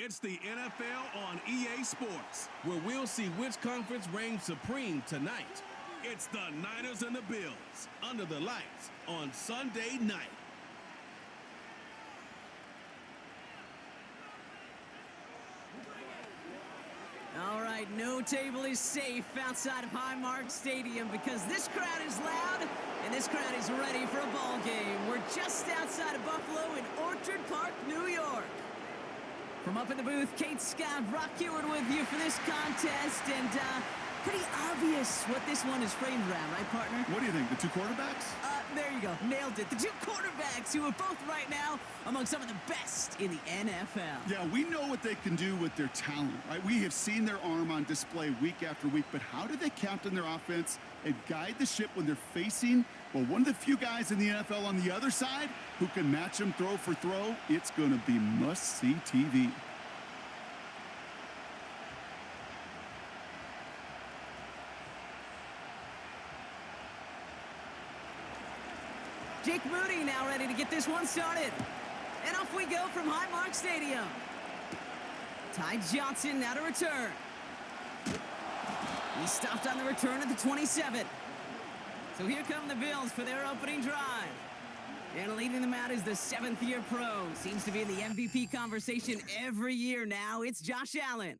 It's the NFL on EA Sports, where we'll see which conference reigns supreme tonight. It's the Niners and the Bills, under the lights on Sunday night. All right, no table is safe outside of Highmark Stadium because this crowd is loud and this crowd is ready for a ball game. We're just outside of Buffalo in Orchard Park, New York. From up in the booth, Kate Scott, Brock Ewart with you for this contest, and pretty obvious what this one is framed around, right, partner? What do you think, the two quarterbacks? There you go, nailed it. The two quarterbacks who are both right now among some of the best in the NFL. Yeah, we know what they can do with their talent, right? We have seen their arm on display week after week, but how do they captain their offense and guide the ship when they're facing, well, one of the few guys in the NFL on the other side who can match them throw for throw? It's going to be must-see TV. Jake Moody now ready to get this one started. And off we go from Highmark Stadium. Ty Johnson now to return. He stopped on the return at the 27. So here come the Bills for their opening drive. And leading them out is the seventh-year pro. Seems to be in the MVP conversation every year now. It's Josh Allen.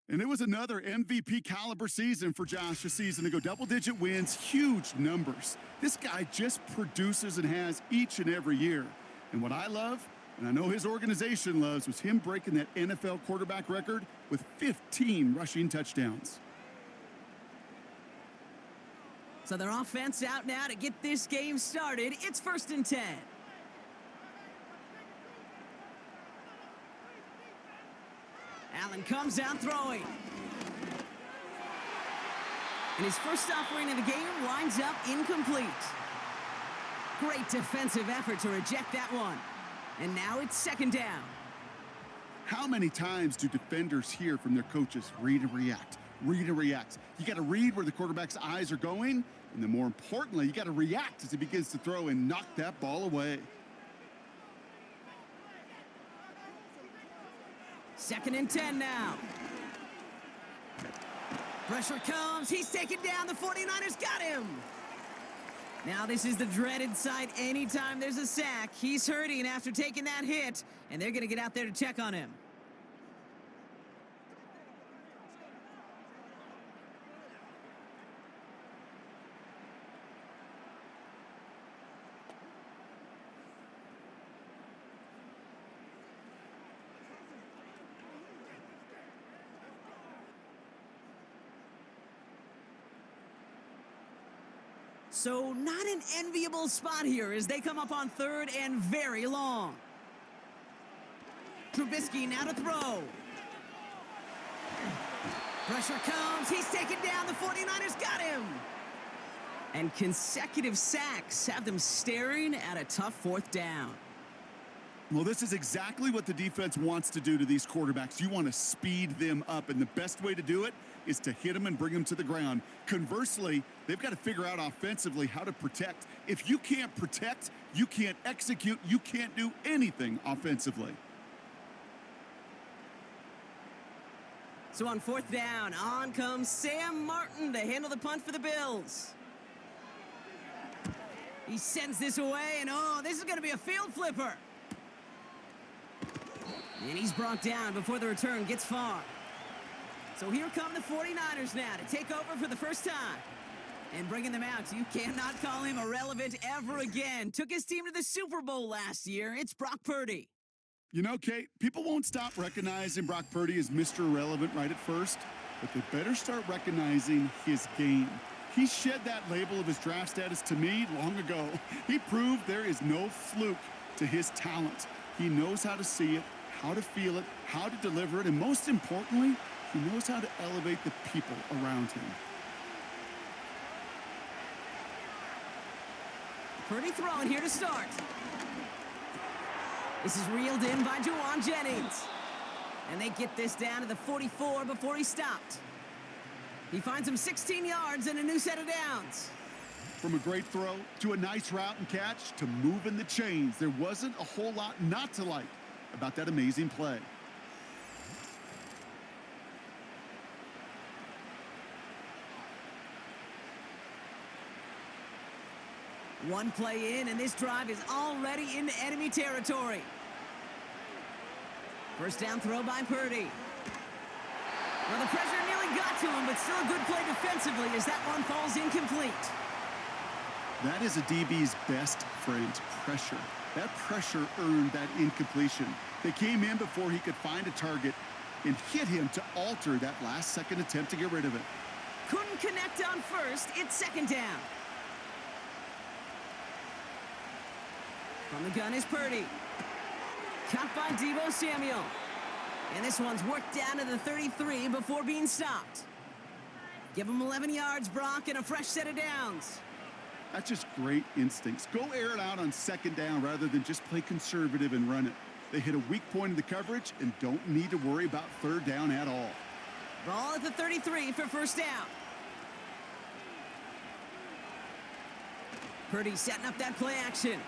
And it was another MVP caliber season for Josh a season ago. Double-digit wins, huge numbers. This guy just produces and has each and every year. And what I love, and I know his organization loves, was him breaking that NFL quarterback record with 15 rushing touchdowns. So their offense out now to get this game started. It's 1st and 10. Allen comes down throwing. And his first offering of the game winds up incomplete. Great defensive effort to reject that one. And now it's 2nd down. How many times do defenders hear from their coaches, read and react, read and react? You got to read where the quarterback's eyes are going, and then more importantly, you got to react as he begins to throw and knock that ball away. 2nd and 10 now. Pressure comes. He's taken down. The 49ers got him. Now this is the dreaded sight anytime there's a sack. He's hurting after taking that hit, and they're going to get out there to check on him. So not an enviable spot here as they come up on 3rd and very long. Trubisky now to throw. Pressure comes. He's taken down. The 49ers got him. And consecutive sacks have them staring at a tough 4th down. Well, this is exactly what the defense wants to do to these quarterbacks. You want to speed them up, and the best way to do it is to hit them and bring them to the ground. Conversely, they've got to figure out offensively how to protect. If you can't protect, you can't execute, you can't do anything offensively. So on 4th down, on comes Sam Martin to handle the punt for the Bills. He sends this away, and oh, this is going to be a field flipper. And he's brought down before the return gets far. So here come the 49ers now to take over for the first time. And bringing them out, you cannot call him irrelevant ever again. Took his team to the Super Bowl last year. It's Brock Purdy. You know, Kate, people won't stop recognizing Brock Purdy as Mr. Irrelevant right at first, but they better start recognizing his game. He shed that label of his draft status to me long ago. He proved there is no fluke to his talent. He knows how to see it, how to feel it, how to deliver it, and most importantly, he knows how to elevate the people around him. Purdy throwing here to start. This is reeled in by Juwan Jennings. And they get this down to the 44 before he stopped. He finds him 16 yards and a new set of downs. From a great throw to a nice route and catch to moving the chains, there wasn't a whole lot not to like about that amazing play. One play in, and this drive is already into enemy territory. First down throw by Purdy. Well, the pressure nearly got to him, but still a good play defensively as that one falls incomplete. That is a DB's best friend, pressure. That pressure earned that incompletion. They came in before he could find a target and hit him to alter that last-second attempt to get rid of it. Couldn't connect on first. It's second down. From the gun is Purdy. Caught by Deebo Samuel. And this one's worked down to the 33 before being stopped. Give him 11 yards, Brock, and a fresh set of downs. That's just great instincts. Go air it out on second down rather than just play conservative and run it. They hit a weak point in the coverage and don't need to worry about third down at all. Ball at the 33 for first down. Purdy setting up that play action.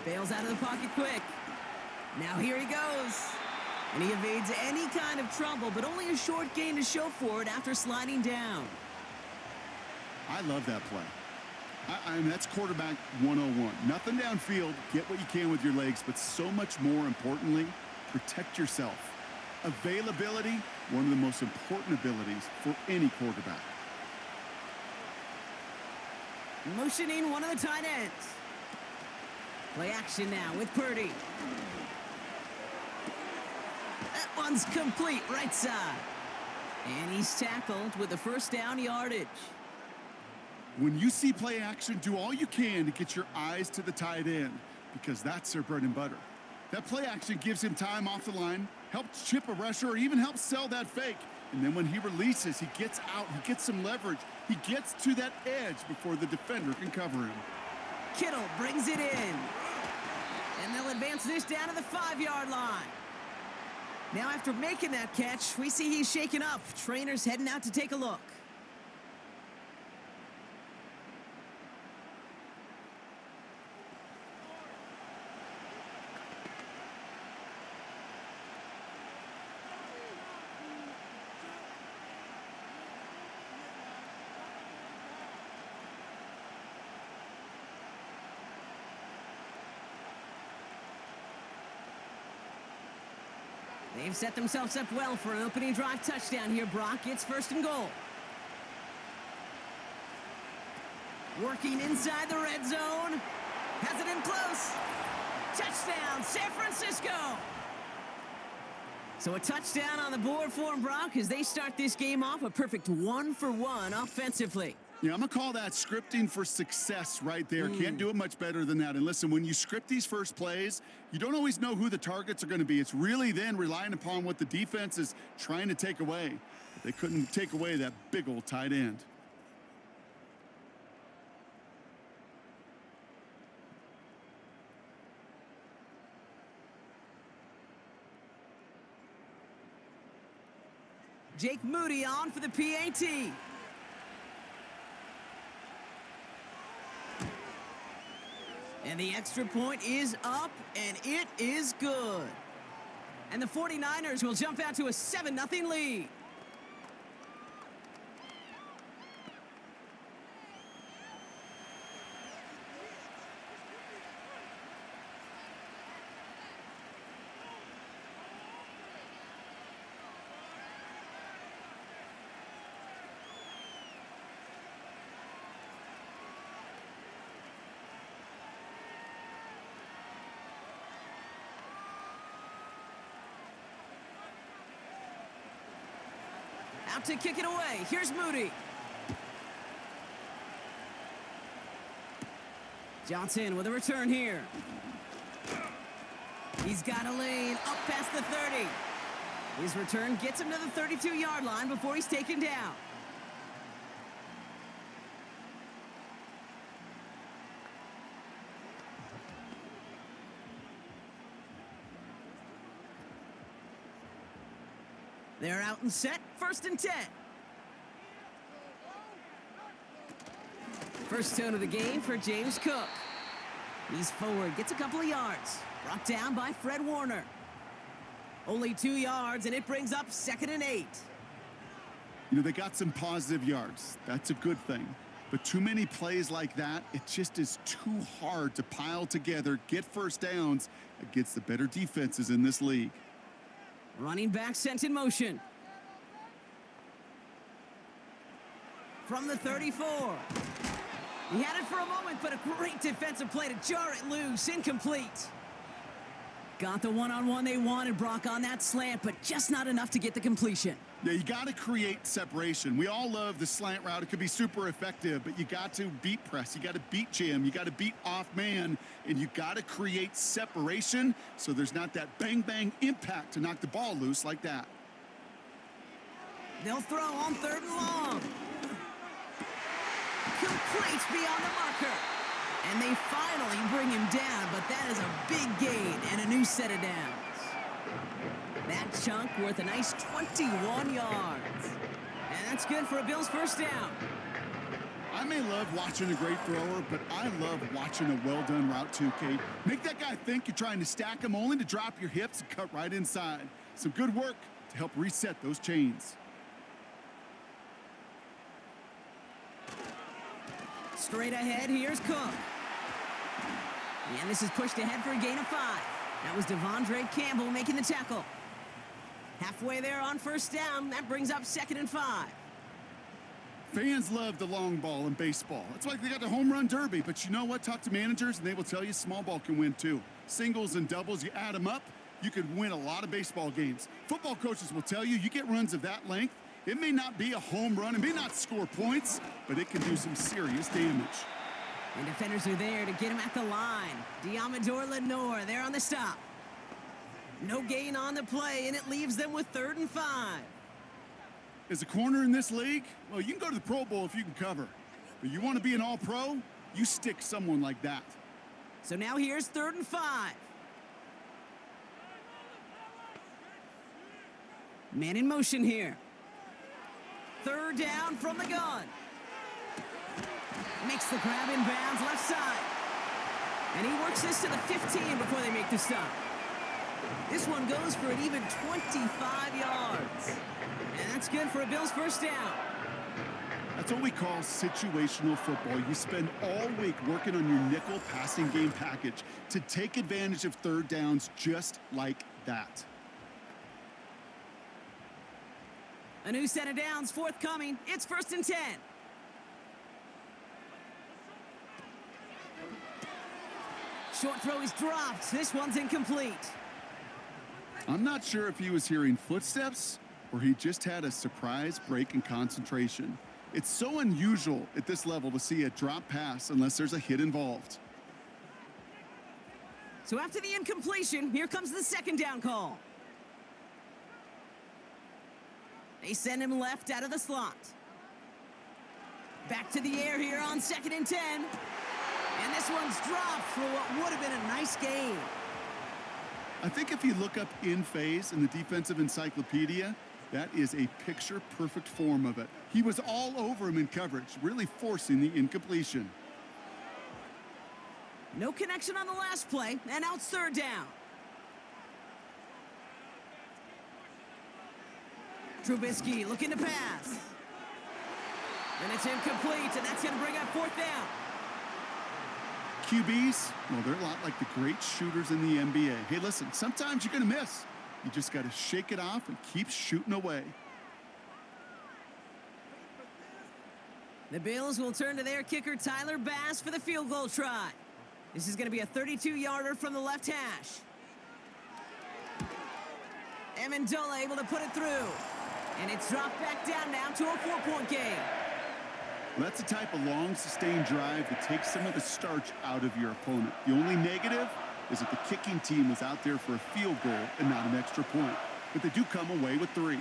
Bails out of the pocket quick. Now here he goes. And he evades any kind of trouble, but only a short gain to show for it after sliding down. I love that play. I mean, that's quarterback 101. Nothing downfield, get what you can with your legs, but so much more importantly, protect yourself. Availability, one of the most important abilities for any quarterback. Motioning one of the tight ends. Play action now with Purdy. That one's complete, right side. And he's tackled with the first down yardage. When you see play action, do all you can to get your eyes to the tight end because that's their bread and butter. That play action gives him time off the line, helps chip a rusher, or even helps sell that fake. And then when he releases, he gets out, he gets some leverage. He gets to that edge before the defender can cover him. Kittle brings it in. And they'll advance this down to the 5-yard line. Now after making that catch, we see he's shaken up. Trainer's heading out to take a look. They've set themselves up well for an opening drive touchdown here, Brock. It's first and goal. Working inside the red zone. Has it in close. Touchdown, San Francisco. So a touchdown on the board for them, Brock, as they start this game off a perfect 1-for-1 offensively. Yeah, I'm going to call that scripting for success right there. Can't do it much better than that. And listen, when you script these first plays, you don't always know who the targets are going to be. It's really then relying upon what the defense is trying to take away. But they couldn't take away that big old tight end. Jake Moody on for the PAT. And the extra point is up, and it is good. And the 49ers will jump out to a 7-0 lead. Out to kick it away. Here's Moody. Johnson with a return here. He's got a lane up past the 30. His return gets him to the 32-yard line before he's taken down. They're out and set, 1st and 10. First down of the game for James Cook. He's forward, gets a couple of yards. Brought down by Fred Warner. Only 2 yards, and it brings up 2nd and 8. You know, they got some positive yards. That's a good thing. But too many plays like that, it just is too hard to pile together, get first downs against the better defenses in this league. Running back sent in motion. From the 34. He had it for a moment, but a great defensive play to jar it loose. Incomplete. Got the one-on-one they wanted, Brock, on that slant, but just not enough to get the completion. Yeah, you got to create separation. We all love the slant route. It could be super effective, but you got to beat press. You got to beat jam. You got to beat off man, and you got to create separation so there's not that bang-bang impact to knock the ball loose like that. They'll throw on 3rd and long. Complete beyond the marker. And they finally bring him down, but that is a big gain and a new set of downs. That chunk worth a nice 21 yards. And that's good for a Bills first down. I may love watching a great thrower, but I love watching a well-done route too, Kate. Make that guy think you're trying to stack him only to drop your hips and cut right inside. Some good work to help reset those chains. Straight ahead, here's Cook. And this is pushed ahead for a gain of 5. That was Devondre Campbell making the tackle. Halfway there on first down, that brings up 2nd and 5. Fans love the long ball in baseball. It's like they got the home run derby, but you know what? Talk to managers and they will tell you small ball can win too. Singles and doubles, you add them up, you could win a lot of baseball games. Football coaches will tell you get runs of that length. It may not be a home run, it may not score points, but it can do some serious damage. And defenders are there to get him at the line. Diamador Lenore there on the stop. No gain on the play, and it leaves them with 3rd and 5. As a corner in this league, well, you can go to the Pro Bowl if you can cover. But you want to be an all-pro, you stick someone like that. So now here's 3rd and 5. Man in motion here. 3rd down from the gun. Makes the grab in bounds left side. And he works this to the 15 before they make the stop. This one goes for an even 25 yards. And that's good for a Bills first down. That's what we call situational football. You spend all week working on your nickel passing game package to take advantage of 3rd downs just like that. A new set of downs forthcoming. It's 1st and 10. Short throw is dropped. This one's incomplete. I'm not sure if he was hearing footsteps or he just had a surprise break in concentration. It's so unusual at this level to see a drop pass unless there's a hit involved. So after the incompletion, here comes the 2nd down call. They send him left out of the slot. Back to the air here on 2nd and 10. And this one's dropped for what would have been a nice gain. I think if you look up in phase in the defensive encyclopedia, that is a picture-perfect form of it. He was all over him in coverage, really forcing the incompletion. No connection on the last play, and now it's 3rd down. Trubisky looking to pass. And it's incomplete, and that's going to bring up 4th down. QBs, well, they're a lot like the great shooters in the NBA. Hey, listen, sometimes you're going to miss. You just got to shake it off and keep shooting away. The Bills will turn to their kicker, Tyler Bass, for the field goal try. This is going to be a 32-yarder from the left hash. Amendola able to put it through. And it's dropped back down now to a 4-point game. Well, that's the type of long, sustained drive that takes some of the starch out of your opponent. The only negative is that the kicking team was out there for a field goal and not an extra point. But they do come away with 3.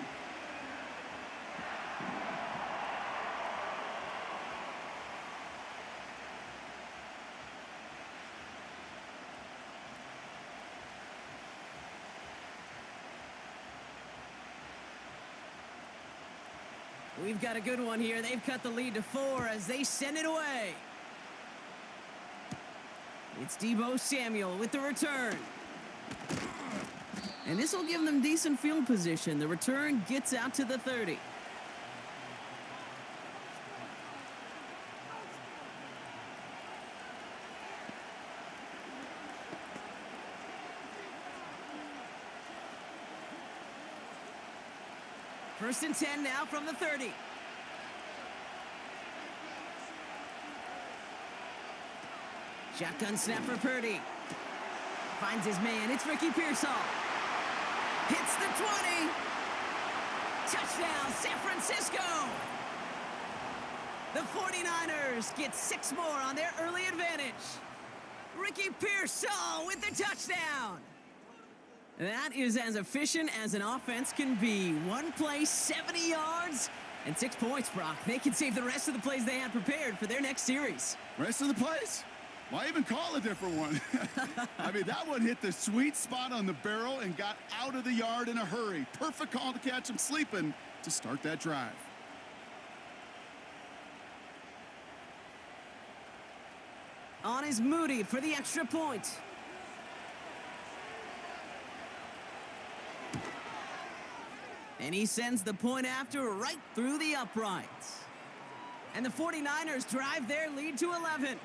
We've got a good one here. They've cut the lead to 4 as they send it away. It's Deebo Samuel with the return. And this will give them decent field position. The return gets out to the 30. First and 10 now from the 30. Shotgun snap for Purdy. Finds his man. It's Ricky Pearsall. Hits the 20. Touchdown, San Francisco. The 49ers get 6 more on their early advantage. Ricky Pearsall with the touchdown. That is as efficient as an offense can be. One play, 70 yards, and 6 points, Brock. They can save the rest of the plays they had prepared for their next series. Rest of the plays? Why even call a different one? I mean, that one hit the sweet spot on the barrel and got out of the yard in a hurry. Perfect call to catch him sleeping to start that drive. On is Moody for the extra point. And he sends the point after right through the uprights. And the 49ers drive their lead to 11.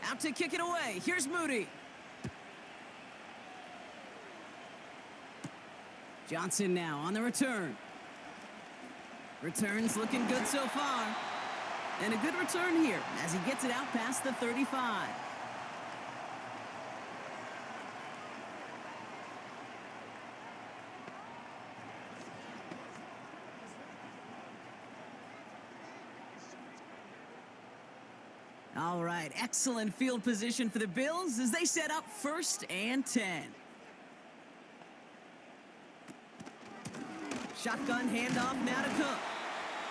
Out to kick it away. Here's Moody. Johnson now on the return. Return's looking good so far. And a good return here as he gets it out past the 35. All right, excellent field position for the Bills as they set up 1st and 10. Shotgun handoff now to Cook.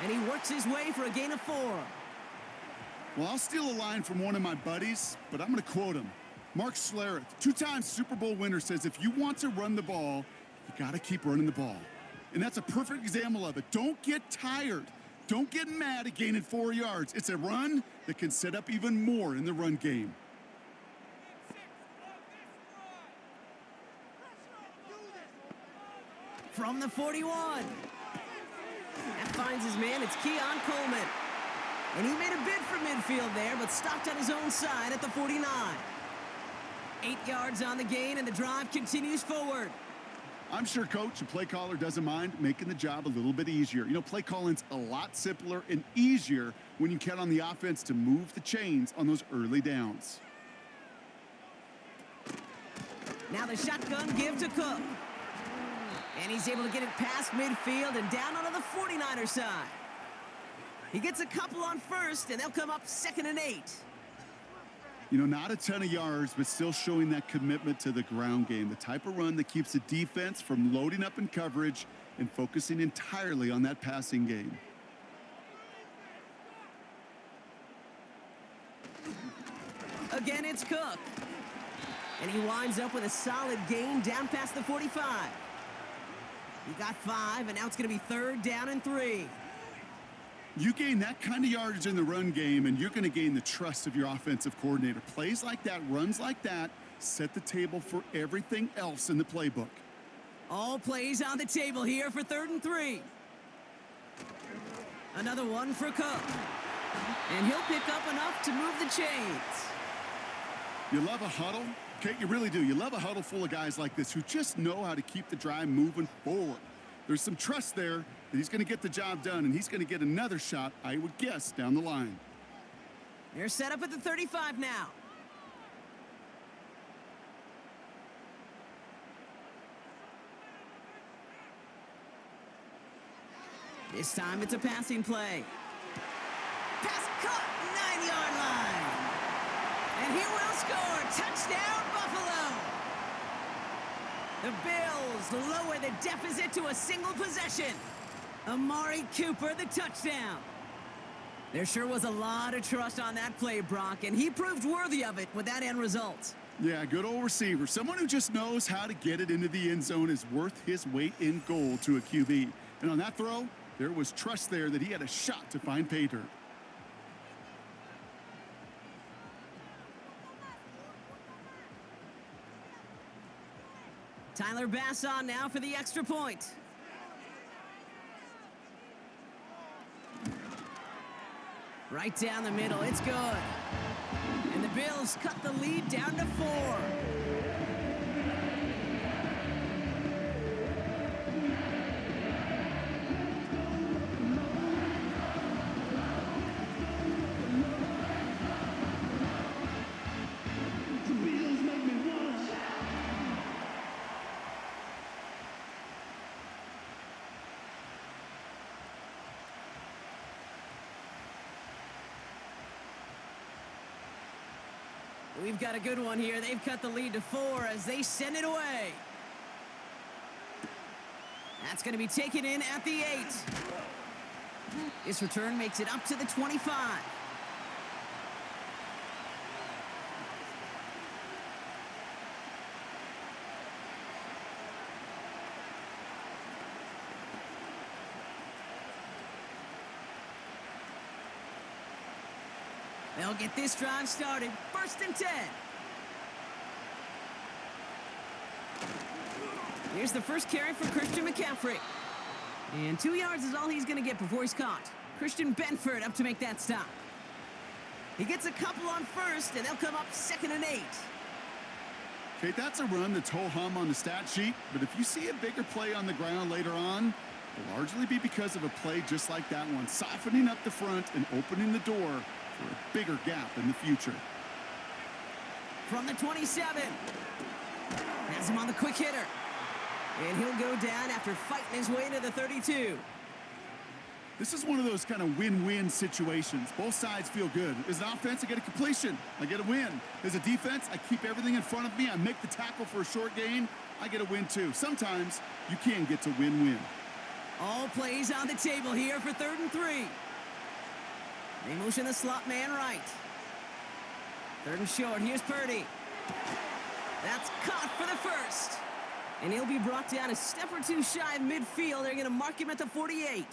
And he works his way for a gain of 4. Well, I'll steal a line from one of my buddies, but I'm going to quote him. Mark Schlereth, 2-time Super Bowl winner, says if you want to run the ball, you got to keep running the ball. And that's a perfect example of it. Don't get tired. Don't get mad at gaining 4 yards. It's a run that can set up even more in the run game. From the 41. That finds his man. It's Keon Coleman. And he made a bid for midfield there, but stopped on his own side at the 49. 8 yards on the gain, and the drive continues forward. I'm sure coach and play caller doesn't mind making the job a little bit easier. You know, play calling's a lot simpler and easier when you count on the offense to move the chains on those early downs. Now the shotgun give to Cook. And he's able to get it past midfield and down onto the 49er side. He gets a couple on first, and they'll come up 2nd and 8. You know, not a ton of yards, but still showing that commitment to the ground game. The type of run that keeps the defense from loading up in coverage and focusing entirely on that passing game. Again, it's Cook. And he winds up with a solid gain down past the 45. He got 5, and now it's going to be 3rd down and 3. You gain that kind of yardage in the run game, and you're going to gain the trust of your offensive coordinator. Plays like that, runs like that, set the table for everything else in the playbook. All plays on the table here for 3rd and 3. Another one for Cook. And he'll pick up enough to move the chains. You love a huddle? Okay, you really do. You love a huddle full of guys like this who just know how to keep the drive moving forward. There's some trust there that he's going to get the job done, and he's going to get another shot, I would guess, down the line. They're set up at the 35 now. This time it's a passing play. Pass caught, 9-yard line. And he will score. Touchdown, Buffalo. The Bills lower the deficit to a single possession. Amari Cooper, the touchdown. There sure was a lot of trust on that play, Brock, and he proved worthy of it with that end result. Yeah, good old receiver. Someone who just knows how to get it into the end zone is worth his weight in gold to a QB. And on that throw, there was trust there that he had a shot to find pay dirt. Tyler Bass on now for the extra point. Right down the middle, it's good. And the Bills cut the lead down to 4. We've got a good one here. They've cut the lead to 4 as they send it away. That's going to be taken in at the 8. This return makes it up to the 25. They'll get this drive started. 1st and 10. Here's the first carry for Christian McCaffrey. And 2 yards is all he's going to get before he's caught. Christian Benford up to make that stop. He gets a couple on 1st, and they'll come up 2nd and 8. Okay, that's a run that's ho-hum on the stat sheet, but if you see a bigger play on the ground later on, it'll largely be because of a play just like that one, softening up the front and opening the door for a bigger gap in the future. From the 27. Has him on the quick hitter. And he'll go down after fighting his way to the 32. This is one of those kind of win-win situations. Both sides feel good. As an offense, I get a completion. I get a win. As a defense, I keep everything in front of me. I make the tackle for a short gain. I get a win, too. Sometimes you can get to win-win. All plays on the table here for 3rd and 3. They motion the slot man right. 3rd and short. Here's Purdy. That's caught for the 1st. And he'll be brought down a step or 2 shy of midfield. They're going to mark him at the 48.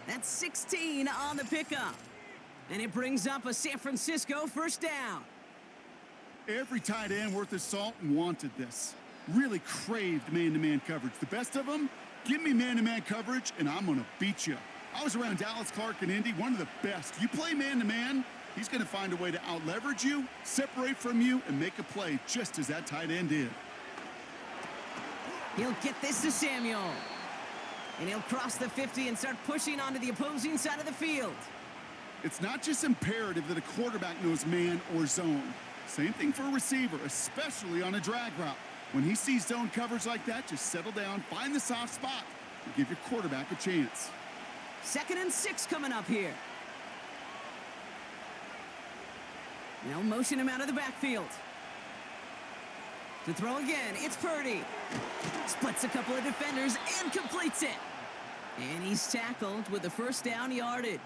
That's 16 on the pickup. And it brings up a San Francisco 1st down. Every tight end worth his salt wanted this. Really craved man-to-man coverage. The best of them, give me man-to-man coverage, and I'm going to beat you. I was around Dallas Clark and Indy, one of the best. You play man-to-man, he's going to find a way to out-leverage you, separate from you, and make a play just as that tight end did. He'll get this to Samuel. And he'll cross the 50 and start pushing onto the opposing side of the field. It's not just imperative that a quarterback knows man or zone. Same thing for a receiver, especially on a drag route. When he sees zone coverage like that, just settle down, find the soft spot, and give your quarterback a chance. 2nd and 6 coming up here. They'll motion him out of the backfield. To throw again, it's Purdy. Splits a couple of defenders and completes it. And he's tackled with the 1st down yardage.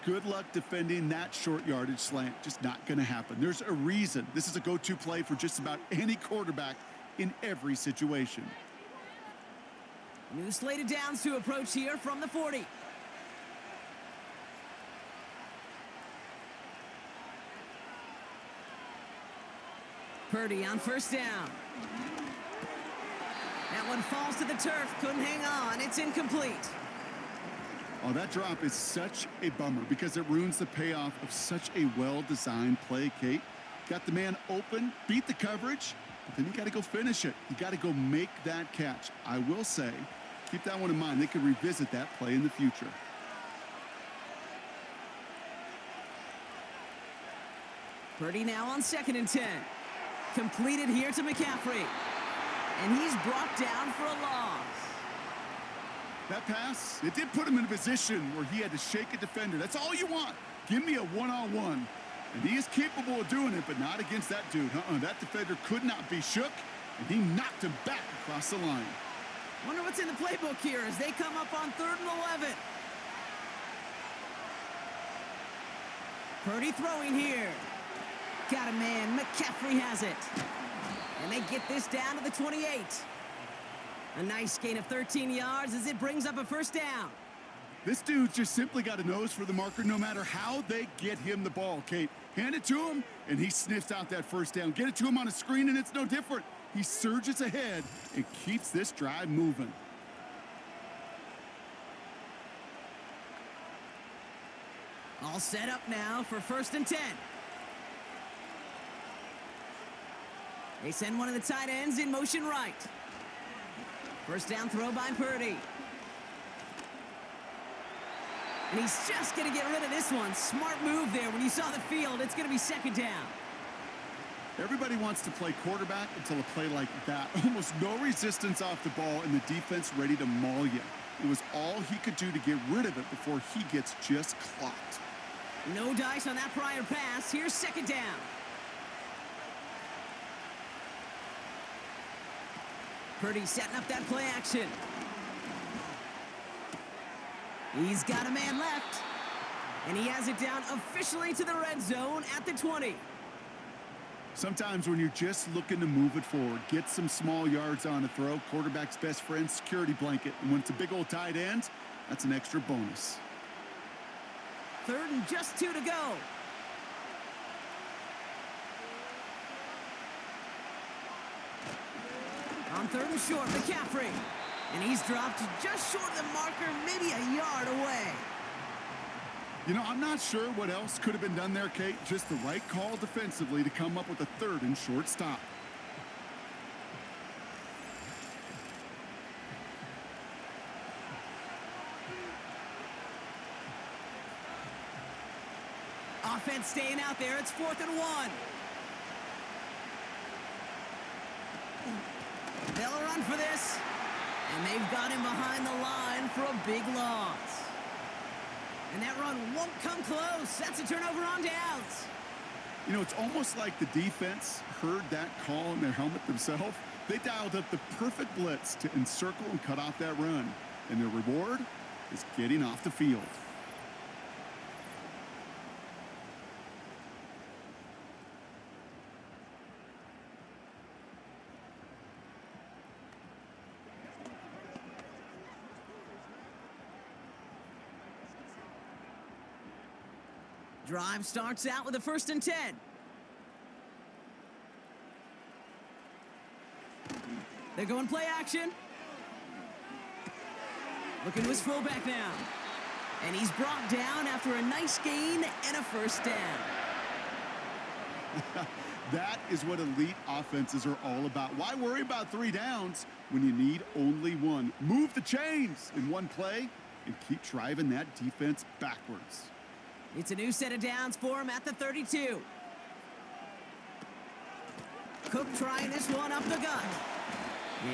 Good luck defending that short yardage slant. Just not going to happen. There's a reason. This is a go-to play for just about any quarterback in every situation. New slated downs to approach here from the 40. Purdy on 1st down. That one falls to the turf. Couldn't hang on. It's incomplete. Oh, that drop is such a bummer because it ruins the payoff of such a well-designed play, Kate. Got the man open, beat the coverage, but then you got to go finish it. You got to go make that catch. I will say, keep that one in mind. They could revisit that play in the future. Purdy now on 2nd and 10. Completed here to McCaffrey. And he's brought down for a loss. That pass, it did put him in a position where he had to shake a defender. That's all you want. Give me a one-on-one. And he is capable of doing it, but not against that dude. That defender could not be shook, and he knocked him back across the line. Wonder what's in the playbook here as they come up on 3rd and 11. Purdy throwing here. Got a man. McCaffrey has it. And they get this down to the 28. A nice gain of 13 yards as it brings up a first down. This dude just simply got a nose for the marker no matter how they get him the ball, Kate. Hand it to him, and he sniffs out that first down. Get it to him on a screen, and it's no different. He surges ahead and keeps this drive moving. All set up now for 1st and 10. They send one of the tight ends in motion right. First down throw by Purdy. And he's just going to get rid of this one. Smart move there. When you saw the field, it's going to be 2nd down. Everybody wants to play quarterback until a play like that. Almost no resistance off the ball and the defense ready to maul you. It was all he could do to get rid of it before he gets just clocked. No dice on that prior pass. Here's 2nd down. Purdy setting up that play action. He's got a man left. And he has it down officially to the red zone at the 20. Sometimes when you're just looking to move it forward, get some small yards on a throw, quarterback's best friend, security blanket. And when it's a big old tight end, that's an extra bonus. 3rd and just 2 to go. On 3rd and short, McCaffrey. And he's dropped just short of the marker, maybe a yard away. You know, I'm not sure what else could have been done there, Kate. Just the right call defensively to come up with a 3rd and short stop. Offense staying out there. It's 4th and 1. They'll run for this. And they've got him behind the line for a big loss. And that run won't come close. That's a turnover on downs. You know, it's almost like the defense heard that call in their helmet themselves. They dialed up the perfect blitz to encircle and cut off that run. And their reward is getting off the field. Drive starts out with a 1st and 10. They're going play action. Looking to his fullback now. And he's brought down after a nice gain and a first down. That is what elite offenses are all about. Why worry about 3 downs when you need only 1? Move the chains in one play and keep driving that defense backwards. It's a new set of downs for him at the 32. Cook trying this one up the gut.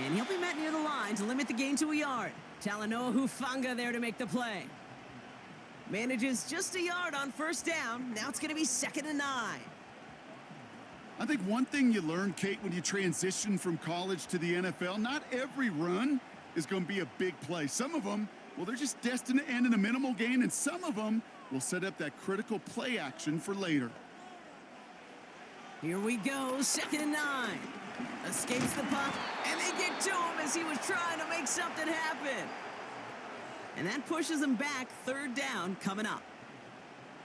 And he'll be met near the line to limit the gain to a yard. Talanoa Hufanga there to make the play. Manages just a yard on first down. Now it's going to be 2nd and 9. I think one thing you learn, Kate, when you transition from college to the NFL, not every run is going to be a big play. Some of them, well, they're just destined to end in a minimal gain, and some of them will set up that critical play action for later. Here we go, 2nd and 9. Escapes the puck, and they get to him as he was trying to make something happen. And that pushes him back. 3rd down coming up.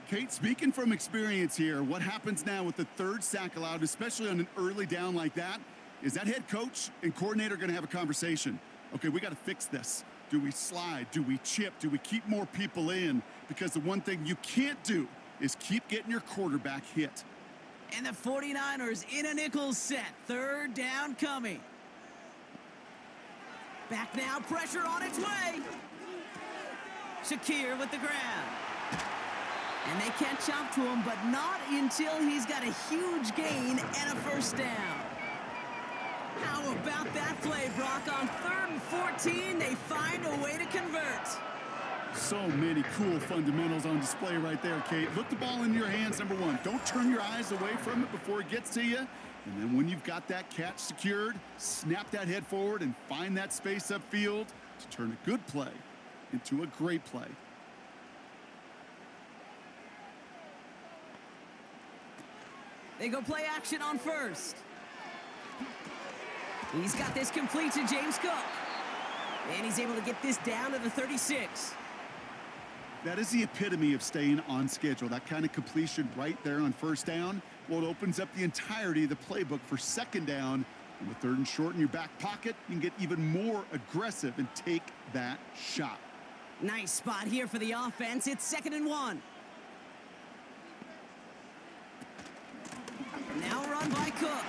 Kate, speaking from experience here, what happens now with the 3rd sack allowed, especially on an early down like that, is that head coach and coordinator going to have a conversation. Okay, we got to fix this. Do we slide? Do we chip? Do we keep more people in? Because the one thing you can't do is keep getting your quarterback hit. And the 49ers in a nickel set. 3rd down coming. Back now, pressure on its way. Shakir with the grab. And they catch up to him, but not until he's got a huge gain and a first down. How about that play, Brock? On 3rd and 14, they find a way to convert. So many cool fundamentals on display right there, Kate. Look the ball in your hands, number 1. Don't turn your eyes away from it before it gets to you. And then when you've got that catch secured, snap that head forward and find that space upfield to turn a good play into a great play. They go play action on 1st. He's got this complete to James Cook. And he's able to get this down to the 36. That is the epitome of staying on schedule. That kind of completion right there on first down. Well, it opens up the entirety of the playbook for second down. And with 3rd and short in your back pocket, you can get even more aggressive and take that shot. Nice spot here for the offense. It's 2nd and 1. Now run by Cook.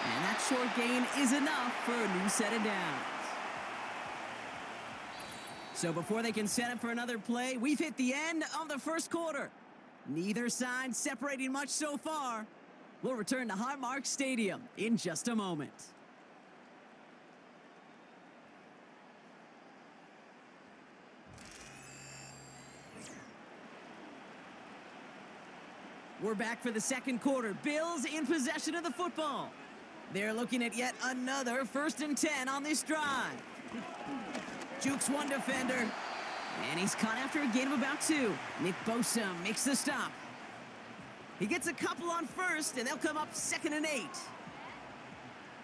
And that short gain is enough for a new set of downs. So before they can set up for another play, we've hit the end of the first quarter. Neither side separating much so far. We'll return to Highmark Stadium in just a moment. We're back for the second quarter. Bills in possession of the football. They're looking at yet another 1st and 10 on this drive. Jukes one defender, and he's caught after a gain of about 2. Nick Bosa makes the stop. He gets a couple on first, and they'll come up 2nd and 8.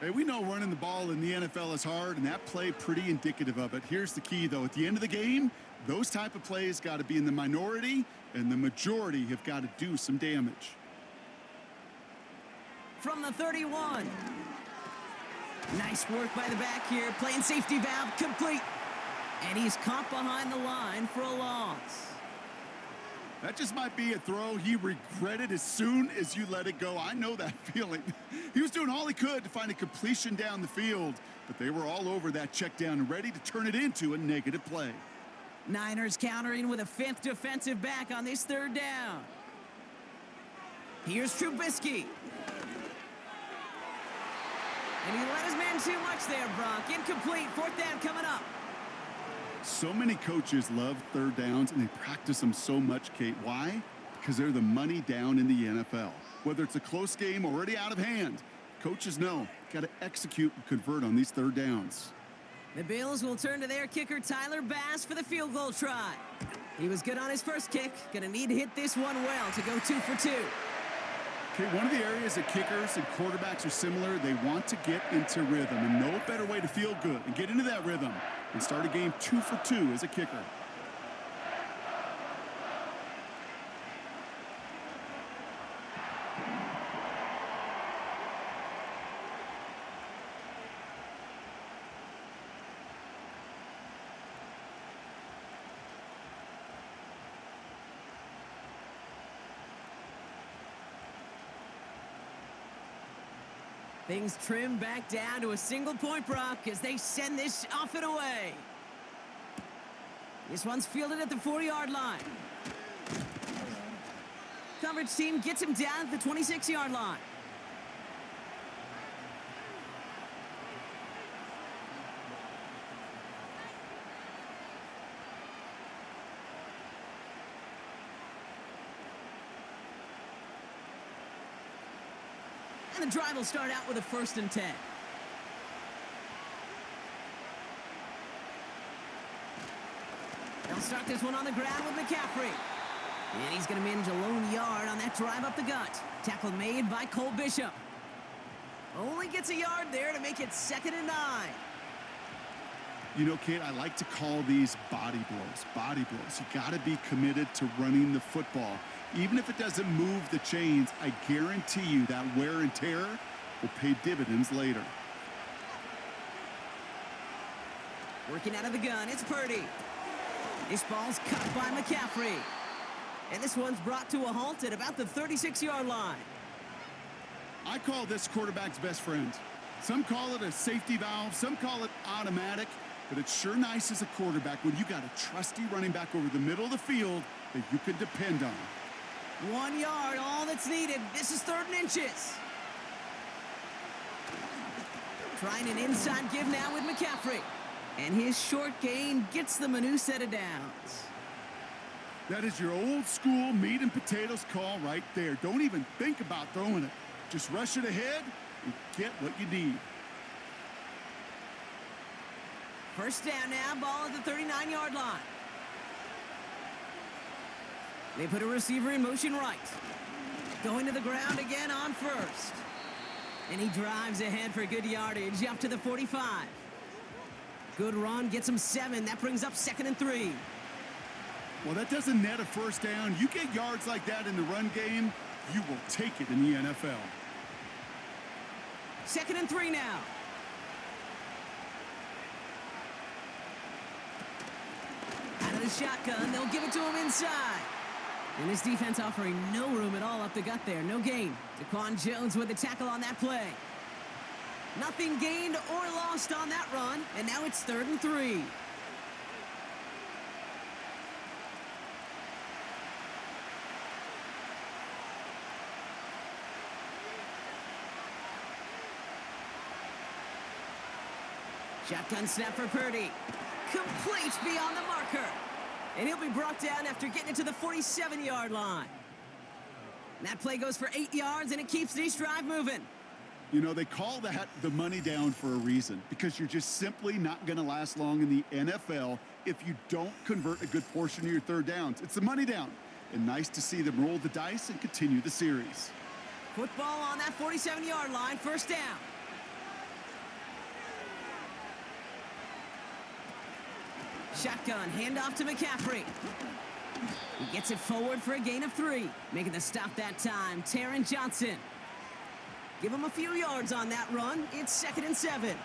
Hey, we know running the ball in the NFL is hard, and that play pretty indicative of it. Here's the key, though. At the end of the game, those type of plays got to be in the minority, and the majority have got to do some damage. From the 31. Nice work by the back here. Playing safety valve complete. And he's caught behind the line for a loss. That just might be a throw he regretted as soon as you let it go. I know that feeling. He was doing all he could to find a completion down the field, but they were all over that check down and ready to turn it into a negative play. Niners countering with a 5th defensive back on this 3rd down. Here's Trubisky. And he let his man too much there, Brock. Incomplete. 4th down coming up. So many coaches love 3rd downs, and they practice them so much, Kate. Why? Because they're the money down in the NFL. Whether it's a close game already out of hand, coaches know got to execute and convert on these 3rd downs. The Bills will turn to their kicker, Tyler Bass, for the field goal try. He was good on his first kick. Going to need to hit this one well to go 2 for 2. Okay, one of the areas that kickers and quarterbacks are similar, they want to get into rhythm, and no better way to feel good and get into that rhythm and start a game 2 for 2 as a kicker. Things trim back down to a single point, Brock, as they send this off and away. This one's fielded at the 40-yard line. Coverage team gets him down at the 26-yard line. And the drive will start out with a 1st and 10. They'll start this one on the ground with McCaffrey. And he's going to manage a lone yard on that drive up the gut. Tackle made by Cole Bishop. Only gets a yard there to make it 2nd and 9. You know, Kate, I like to call these body blows. Body blows. You got to be committed to running the football. Even if it doesn't move the chains, I guarantee you that wear and tear will pay dividends later. Working out of the gun, it's Purdy. This ball's cut by McCaffrey. And this one's brought to a halt at about the 36-yard line. I call this quarterback's best friend. Some call it a safety valve, some call it automatic, but it's sure nice as a quarterback when you got a trusty running back over the middle of the field that you can depend on. 1 yard, all that's needed. This is 3rd and inches. Trying an inside give now with McCaffrey. And his short gain gets them a new set of downs. That is your old school meat and potatoes call right there. Don't even think about throwing it. Just rush it ahead and get what you need. 1st down now, ball at the 39-yard line. They put a receiver in motion right. Going to the ground again on 1st. And he drives ahead for good yardage up to the 45. Good run, gets him 7. That brings up 2nd and 3. Well, that doesn't net a first down. You get yards like that in the run game, you will take it in the NFL. 2nd and 3 now. Out of the shotgun, they'll give it to him inside. And this defense offering no room at all up the gut there. No gain. Daquan Jones with the tackle on that play. Nothing gained or lost on that run, and now it's 3rd and 3. Shotgun snap for Purdy. Complete beyond the marker. And he'll be brought down after getting it to the 47-yard line. And that play goes for 8 yards, and it keeps this drive moving. You know, they call that the money down for a reason, because you're just simply not going to last long in the NFL if you don't convert a good portion of your third downs. It's the money down. And nice to see them roll the dice and continue the series. Football on that 47-yard line, 1st down. Shotgun, handoff to McCaffrey. He gets it forward for a gain of 3. Making the stop that time, Taron Johnson. Give him a few yards on that run. It's 2nd and 7.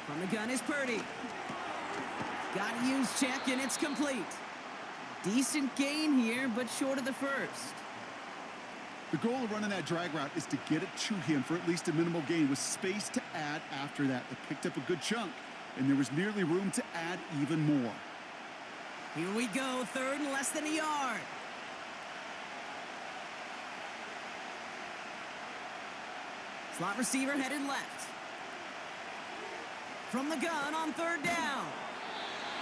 From the gun is Purdy. Got to use check, and it's complete. Decent gain here, but short of the first. The goal of running that drag route is to get it to him for at least a minimal gain with space to add after that. They picked up a good chunk, and there was nearly room to add even more. Here we go, 3rd and less than a yard. Slot receiver headed left. From the gun on 3rd down.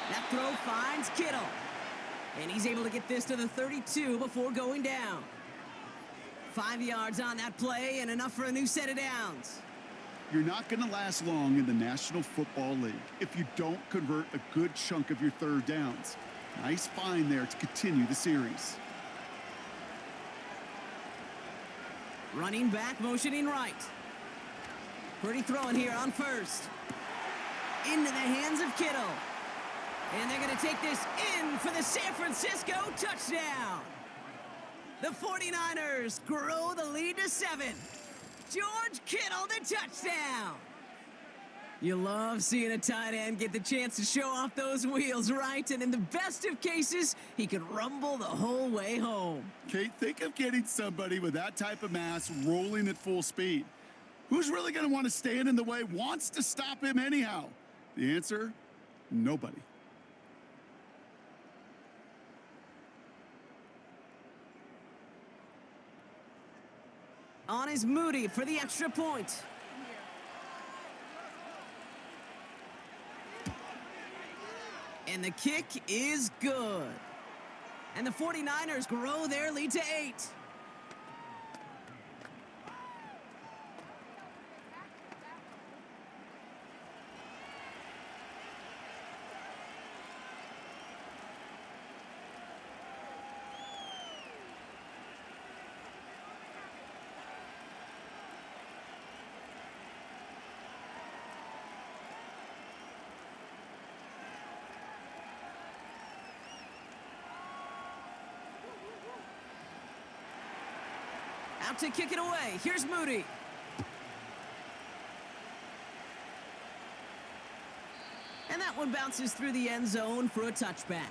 That throw finds Kittle. And he's able to get this to the 32 before going down. 5 yards on that play and enough for a new set of downs. You're not going to last long in the National Football League if you don't convert a good chunk of your third downs. Nice find there to continue the series. Running back, motioning right. Pretty throwing here on 1st. Into the hands of Kittle. And they're going to take this in for the San Francisco touchdown. The 49ers grow the lead to 7. George Kittle, the touchdown. You love seeing a tight end get the chance to show off those wheels, right? And in the best of cases, he could rumble the whole way home. Kate, think of getting somebody with that type of mass rolling at full speed. Who's really going to want to stand in the way, wants to stop him anyhow? The answer, nobody. On is Moody for the extra point. And the kick is good. And the 49ers grow their lead to 8. Out to kick it away. Here's Moody. And that one bounces through the end zone for a touchback.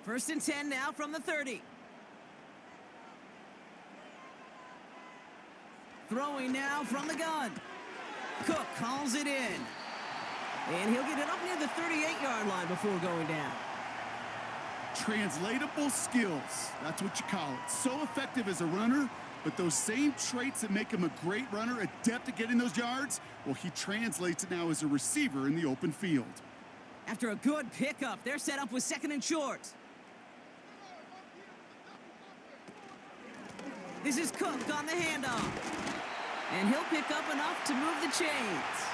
First and 10 now from the 30. Throwing now from the gun. Cook calls it in. And he'll get it up near the 38-yard line before going down. Translatable skills. That's what you call it. So effective as a runner, but those same traits that make him a great runner, adept at getting those yards, well, he translates it now as a receiver in the open field. After a good pickup, they're set up with 2nd and short. This is Cook on the handoff. And he'll pick up enough to move the chains.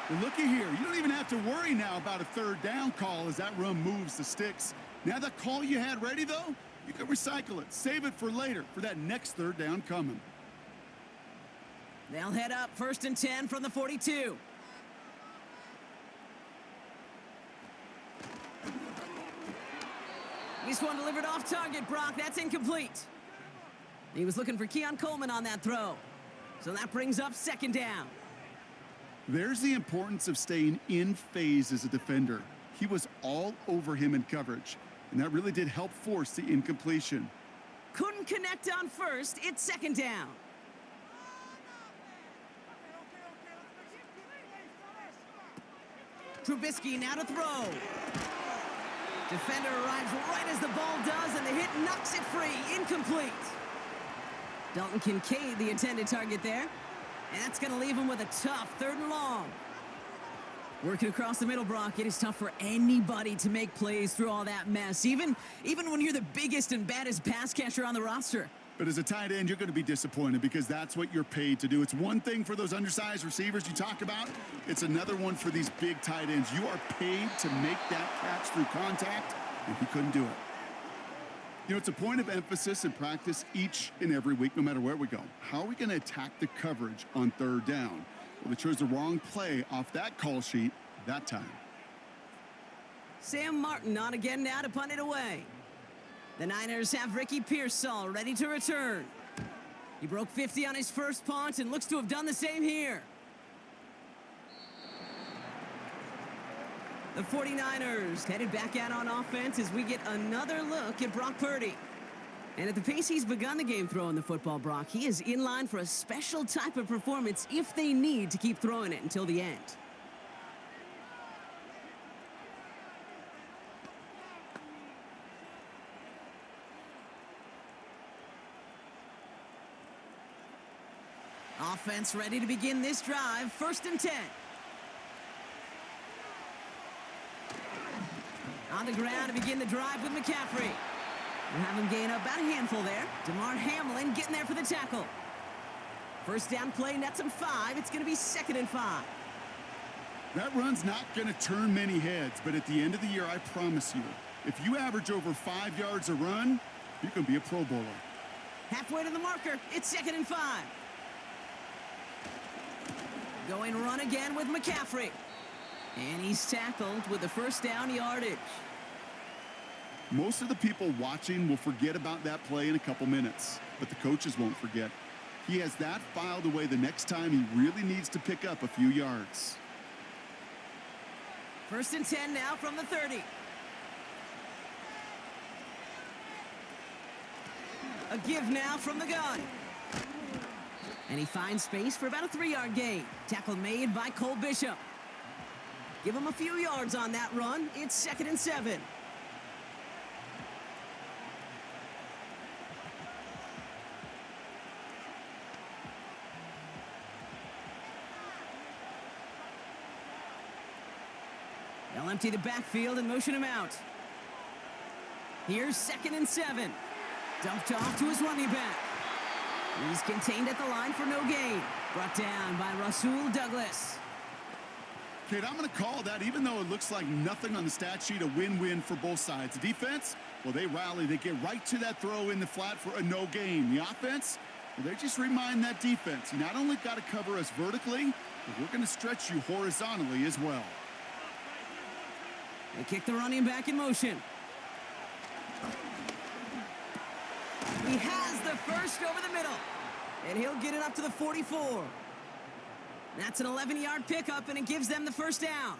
Well, looky here. You don't even have to worry now about a 3rd down call as that run moves the sticks. Now that call you had ready, though, you can recycle it. Save it for later, for that next 3rd down coming. They'll head up 1st and 10 from the 42. This one delivered off target, Brock. That's incomplete. He was looking for Keon Coleman on that throw. So that brings up 2nd down. There's the importance of staying in phase as a defender. He was all over him in coverage, and that really did help force the incompletion. Couldn't connect on 1st. It's 2nd down. Trubisky now to throw. Defender arrives right as the ball does, and the hit knocks it free. Incomplete. Dalton Kincaid, the intended target there. And that's going to leave him with a tough 3rd and long. Working across the middle, Brock, it is tough for anybody to make plays through all that mess, even when you're the biggest and baddest pass catcher on the roster. But as a tight end, you're going to be disappointed because that's what you're paid to do. It's one thing for those undersized receivers you talk about. It's another one for these big tight ends. You are paid to make that catch through contact, and he couldn't do it. You know, it's a point of emphasis in practice each and every week, no matter where we go. How are we going to attack the coverage on 3rd down? Well, they chose the wrong play off that call sheet that time. Sam Martin on again now to punt it away. The Niners have Ricky Pearsall ready to return. He broke 50 on his first punt and looks to have done the same here. The 49ers headed back out on offense as we get another look at Brock Purdy. And at the pace he's begun the game throwing the football, Brock, he is in line for a special type of performance if they need to keep throwing it until the end. Offense ready to begin this drive. 1st and 10. On the ground to begin the drive with McCaffrey. We'll have him gain up about a handful there. DeMar Hamlin getting there for the tackle. 1st down play nets him 5. It's going to be 2nd and 5. That run's not going to turn many heads, but at the end of the year, I promise you, if you average over 5 yards a run, you're going to be a Pro Bowler. Halfway to the marker. It's 2nd and 5. Going run again with McCaffrey. And he's tackled with the 1st down yardage. Most of the people watching will forget about that play in a couple minutes, but the coaches won't forget. He has that filed away the next time he really needs to pick up a few yards. 1st and 10 now from the 30. A give now from the gun. And he finds space for about a 3-yard gain. Tackle made by Cole Bishop. Give him a few yards on that run. It's 2nd and 7. They'll empty the backfield and motion him out. Here's 2nd and 7. Dumped off to his running back. He's contained at the line for no gain. Brought down by Rasul Douglas. Kate, I'm going to call that, even though it looks like nothing on the stat sheet, a win-win for both sides. The defense, well, they rally. They get right to that throw in the flat for a no gain. The offense, well, they just remind that defense, you not only got to cover us vertically, but we're going to stretch you horizontally as well. They kick the running back in motion. He has the first over the middle, and he'll get it up to the 44. That's an 11-yard pickup, and it gives them the 1st down.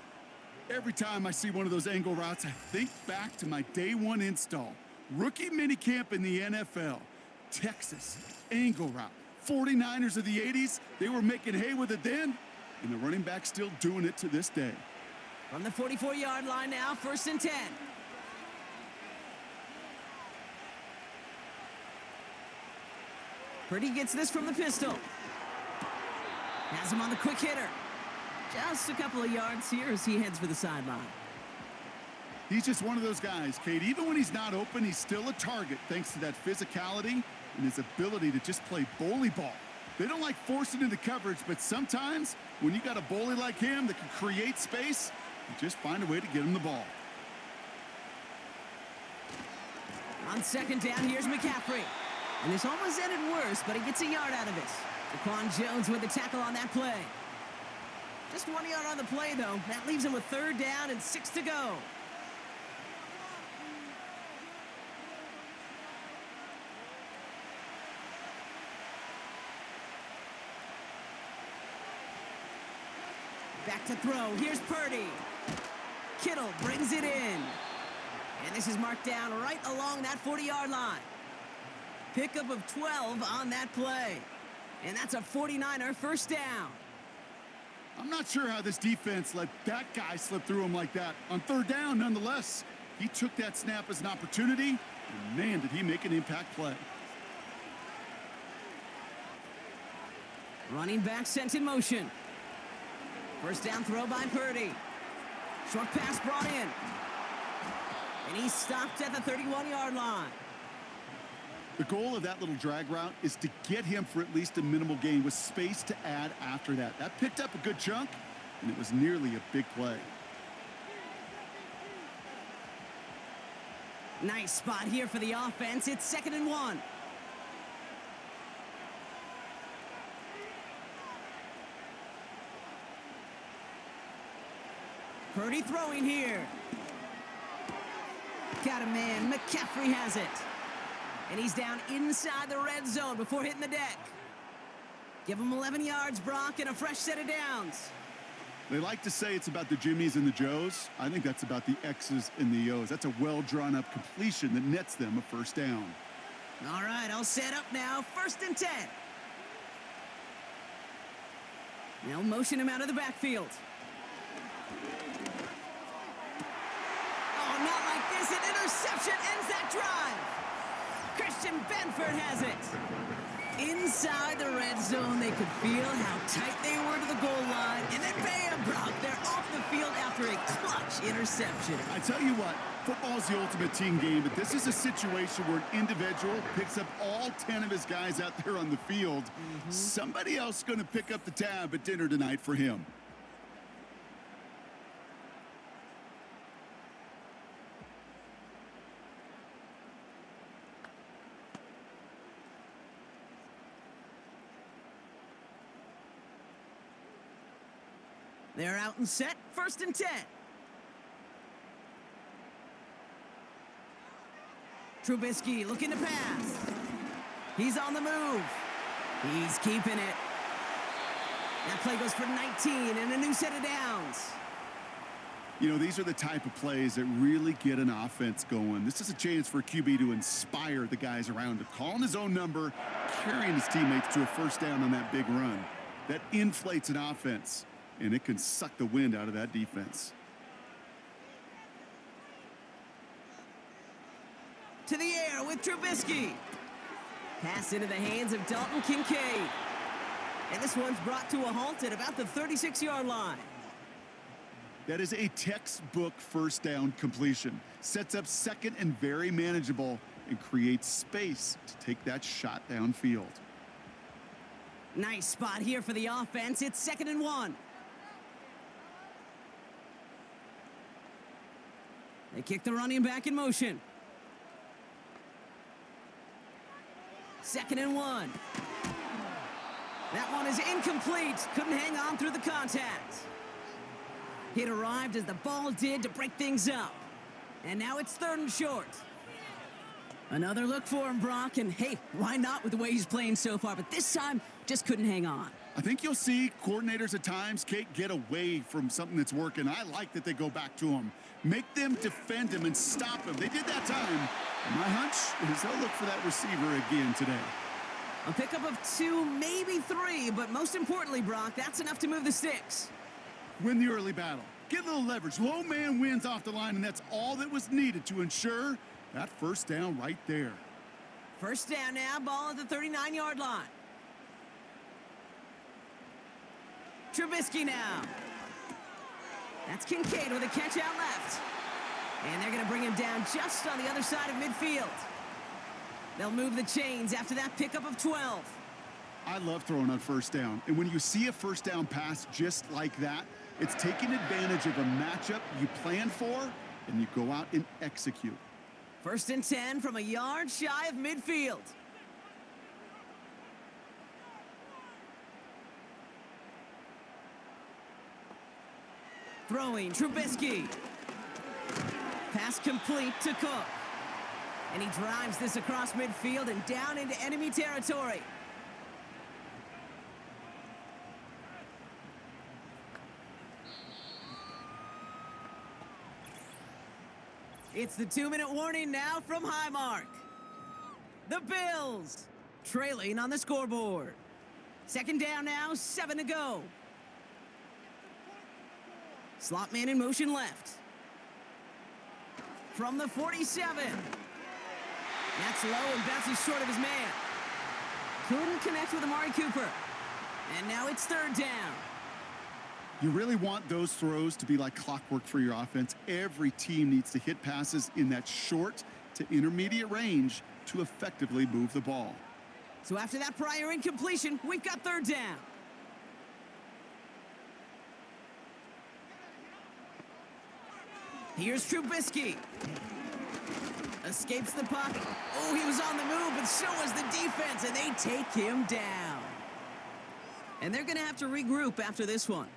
Every time I see one of those angle routes, I think back to my day one install. Rookie minicamp in the NFL. Texas, angle route. 49ers of the 80s, they were making hay with it then, and the running back's still doing it to this day. From the 44-yard line now, 1st and 10. Purdy gets this from the pistol. Has him on the quick hitter. Just a couple of yards here as he heads for the sideline. He's just one of those guys, Kate. Even when he's not open, he's still a target thanks to that physicality and his ability to just play bully ball. They don't like forcing into coverage, but sometimes when you got a bully like him that can create space, you just find a way to get him the ball. On second down, here's McCaffrey. And this almost ended worse, but he gets a yard out of it. Daquan Jones with the tackle on that play. Just 1 yard on the play, though. That leaves him with third down and 6 to go. Back to throw. Here's Purdy. Kittle brings it in. And this is marked down right along that 40-yard line. Pickup of 12 on that play. And that's a 49er first down. I'm not sure how this defense let that guy slip through him like that. On third down, nonetheless, he took that snap as an opportunity, and man, did he make an impact play. Running back sent in motion. First down throw by Purdy. Short pass brought in. And he stopped at the 31-yard line. The goal of that little drag route is to get him for at least a minimal gain with space to add after that. That picked up a good chunk, and it was nearly a big play. Nice spot here for the offense. It's 2nd and 1. Purdy throwing here. Got a man. McCaffrey has it. And he's down inside the red zone before hitting the deck. Give him 11 yards, Brock, and a fresh set of downs. They like to say it's about the Jimmies and the Joes. I think that's about the X's and the O's. That's a well-drawn-up completion that nets them a first down. All right, all set up now. 1st and 10. Now motion him out of the backfield. Oh, not like this. An interception ends that drive. Christian Benford has it. Inside the red zone, they could feel how tight they were to the goal line. And then bam, Brock, they're off the field after a clutch interception. I tell you what, football is the ultimate team game, but this is a situation where an individual picks up all 10 of his guys out there on the field. Somebody else is going to pick up the tab at dinner tonight for him. They're out and set. 1st and 10. Trubisky looking to pass. He's on the move. He's keeping it. That play goes for 19 and a new set of downs. You know, these are the type of plays that really get an offense going. This is a chance for a QB to inspire the guys around him, calling his own number, carrying his teammates to a first down on that big run. That inflates an offense, and it can suck the wind out of that defense. To the air with Trubisky. Pass into the hands of Dalton Kincaid. And this one's brought to a halt at about the 36-yard line. That is a textbook first down completion. Sets up second and very manageable and creates space to take that shot downfield. Nice spot here for the offense. It's 2nd and 1. They kick the running back in motion. 2nd and 1. That one is incomplete. Couldn't hang on through the contact. It arrived as the ball did to break things up. And now it's 3rd and short. Another look for him, Brock. And hey, why not with the way he's playing so far? But this time, just couldn't hang on. I think you'll see coordinators at times, Kate, get away from something that's working. I like that they go back to him. Make them defend him and stop him. They did that time. And my hunch is they'll look for that receiver again today. A pickup of 2, maybe 3, but most importantly, Brock, that's enough to move the sticks. Win the early battle. Get a little leverage. Low man wins off the line, and that's all that was needed to ensure that first down right there. First down now, ball at the 39-yard line. Trubisky now. That's Kincaid with a catch out left. And they're going to bring him down just on the other side of midfield. They'll move the chains after that pickup of 12. I love throwing on first down. And when you see a first down pass just like that, it's taking advantage of a matchup you plan for, and you go out and execute. 1st and 10 from a yard shy of midfield. Throwing, Trubisky. Pass complete to Cook. And he drives this across midfield and down into enemy territory. It's the 2-minute warning now from Highmark. The Bills trailing on the scoreboard. 2nd down now, 7 to go. Slot man in motion left. From the 47. That's low and bounces short of his man. Couldn't connect with Amari Cooper. And now it's 3rd down. You really want those throws to be like clockwork for your offense. Every team needs to hit passes in that short to intermediate range to effectively move the ball. So after that prior incompletion, we've got 3rd down. Here's Trubisky. Escapes the puck. Oh, he was on the move, but so was the defense, and they take him down. And they're going to have to regroup after this one.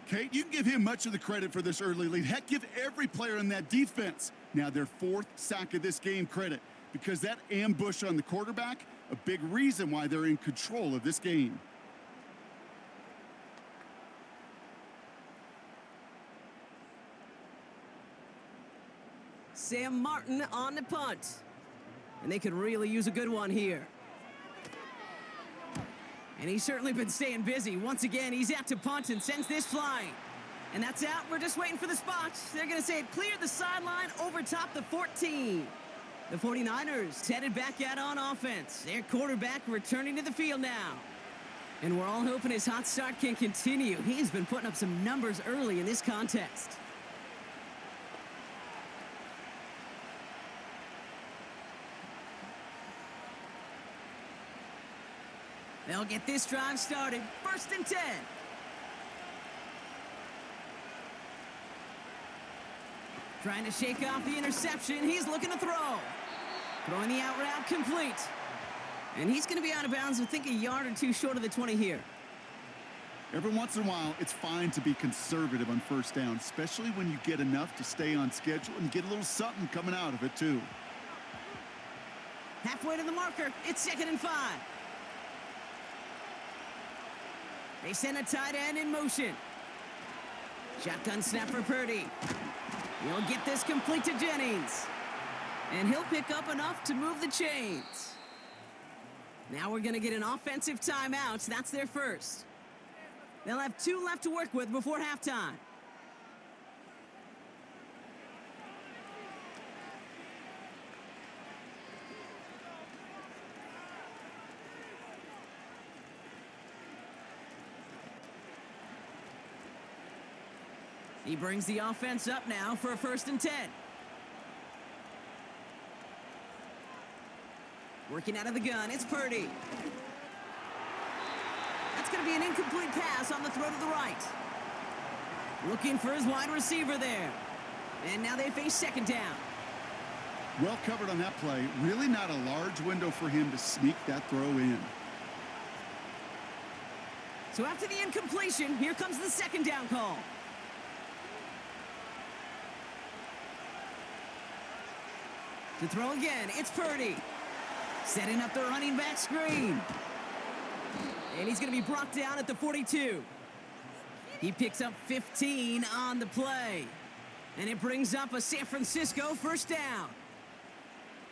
Kate, you can give him much of the credit for this early lead. Heck, give every player in that defense now their 4th sack of this game credit, because that ambush on the quarterback, a big reason why they're in control of this game. Sam Martin on the punt. And they could really use a good one here. And he's certainly been staying busy. Once again, he's out to punt and sends this flying. And that's out. We're just waiting for the spot. They're going to say it cleared the sideline over top the 14. The 49ers headed back out on offense. Their quarterback returning to the field now. And we're all hoping his hot start can continue. He's been putting up some numbers early in this contest. They'll get this drive started. 1st and 10. Trying to shake off the interception. He's looking to throw. Throwing the out route complete. And he's going to be out of bounds, I think, a yard or two short of the 20 here. Every once in a while, it's fine to be conservative on first down, especially when you get enough to stay on schedule and get a little something coming out of it, too. Halfway to the marker. It's 2nd and 5. They send a tight end in motion. Shotgun snap for Purdy. He'll get this complete to Jennings. And he'll pick up enough to move the chains. Now we're going to get an offensive timeout. That's their first. They'll have 2 left to work with before halftime. He brings the offense up now for a 1st and 10. Working out of the gun, it's Purdy. That's going to be an incomplete pass on the throw to the right. Looking for his wide receiver there. And now they face 2nd down. Well covered on that play. Really not a large window for him to sneak that throw in. So after the incompletion, here comes the 2nd down call. To throw again, it's Purdy. Setting up the running back screen. And he's going to be brought down at the 42. He picks up 15 on the play. And it brings up a San Francisco 1st down.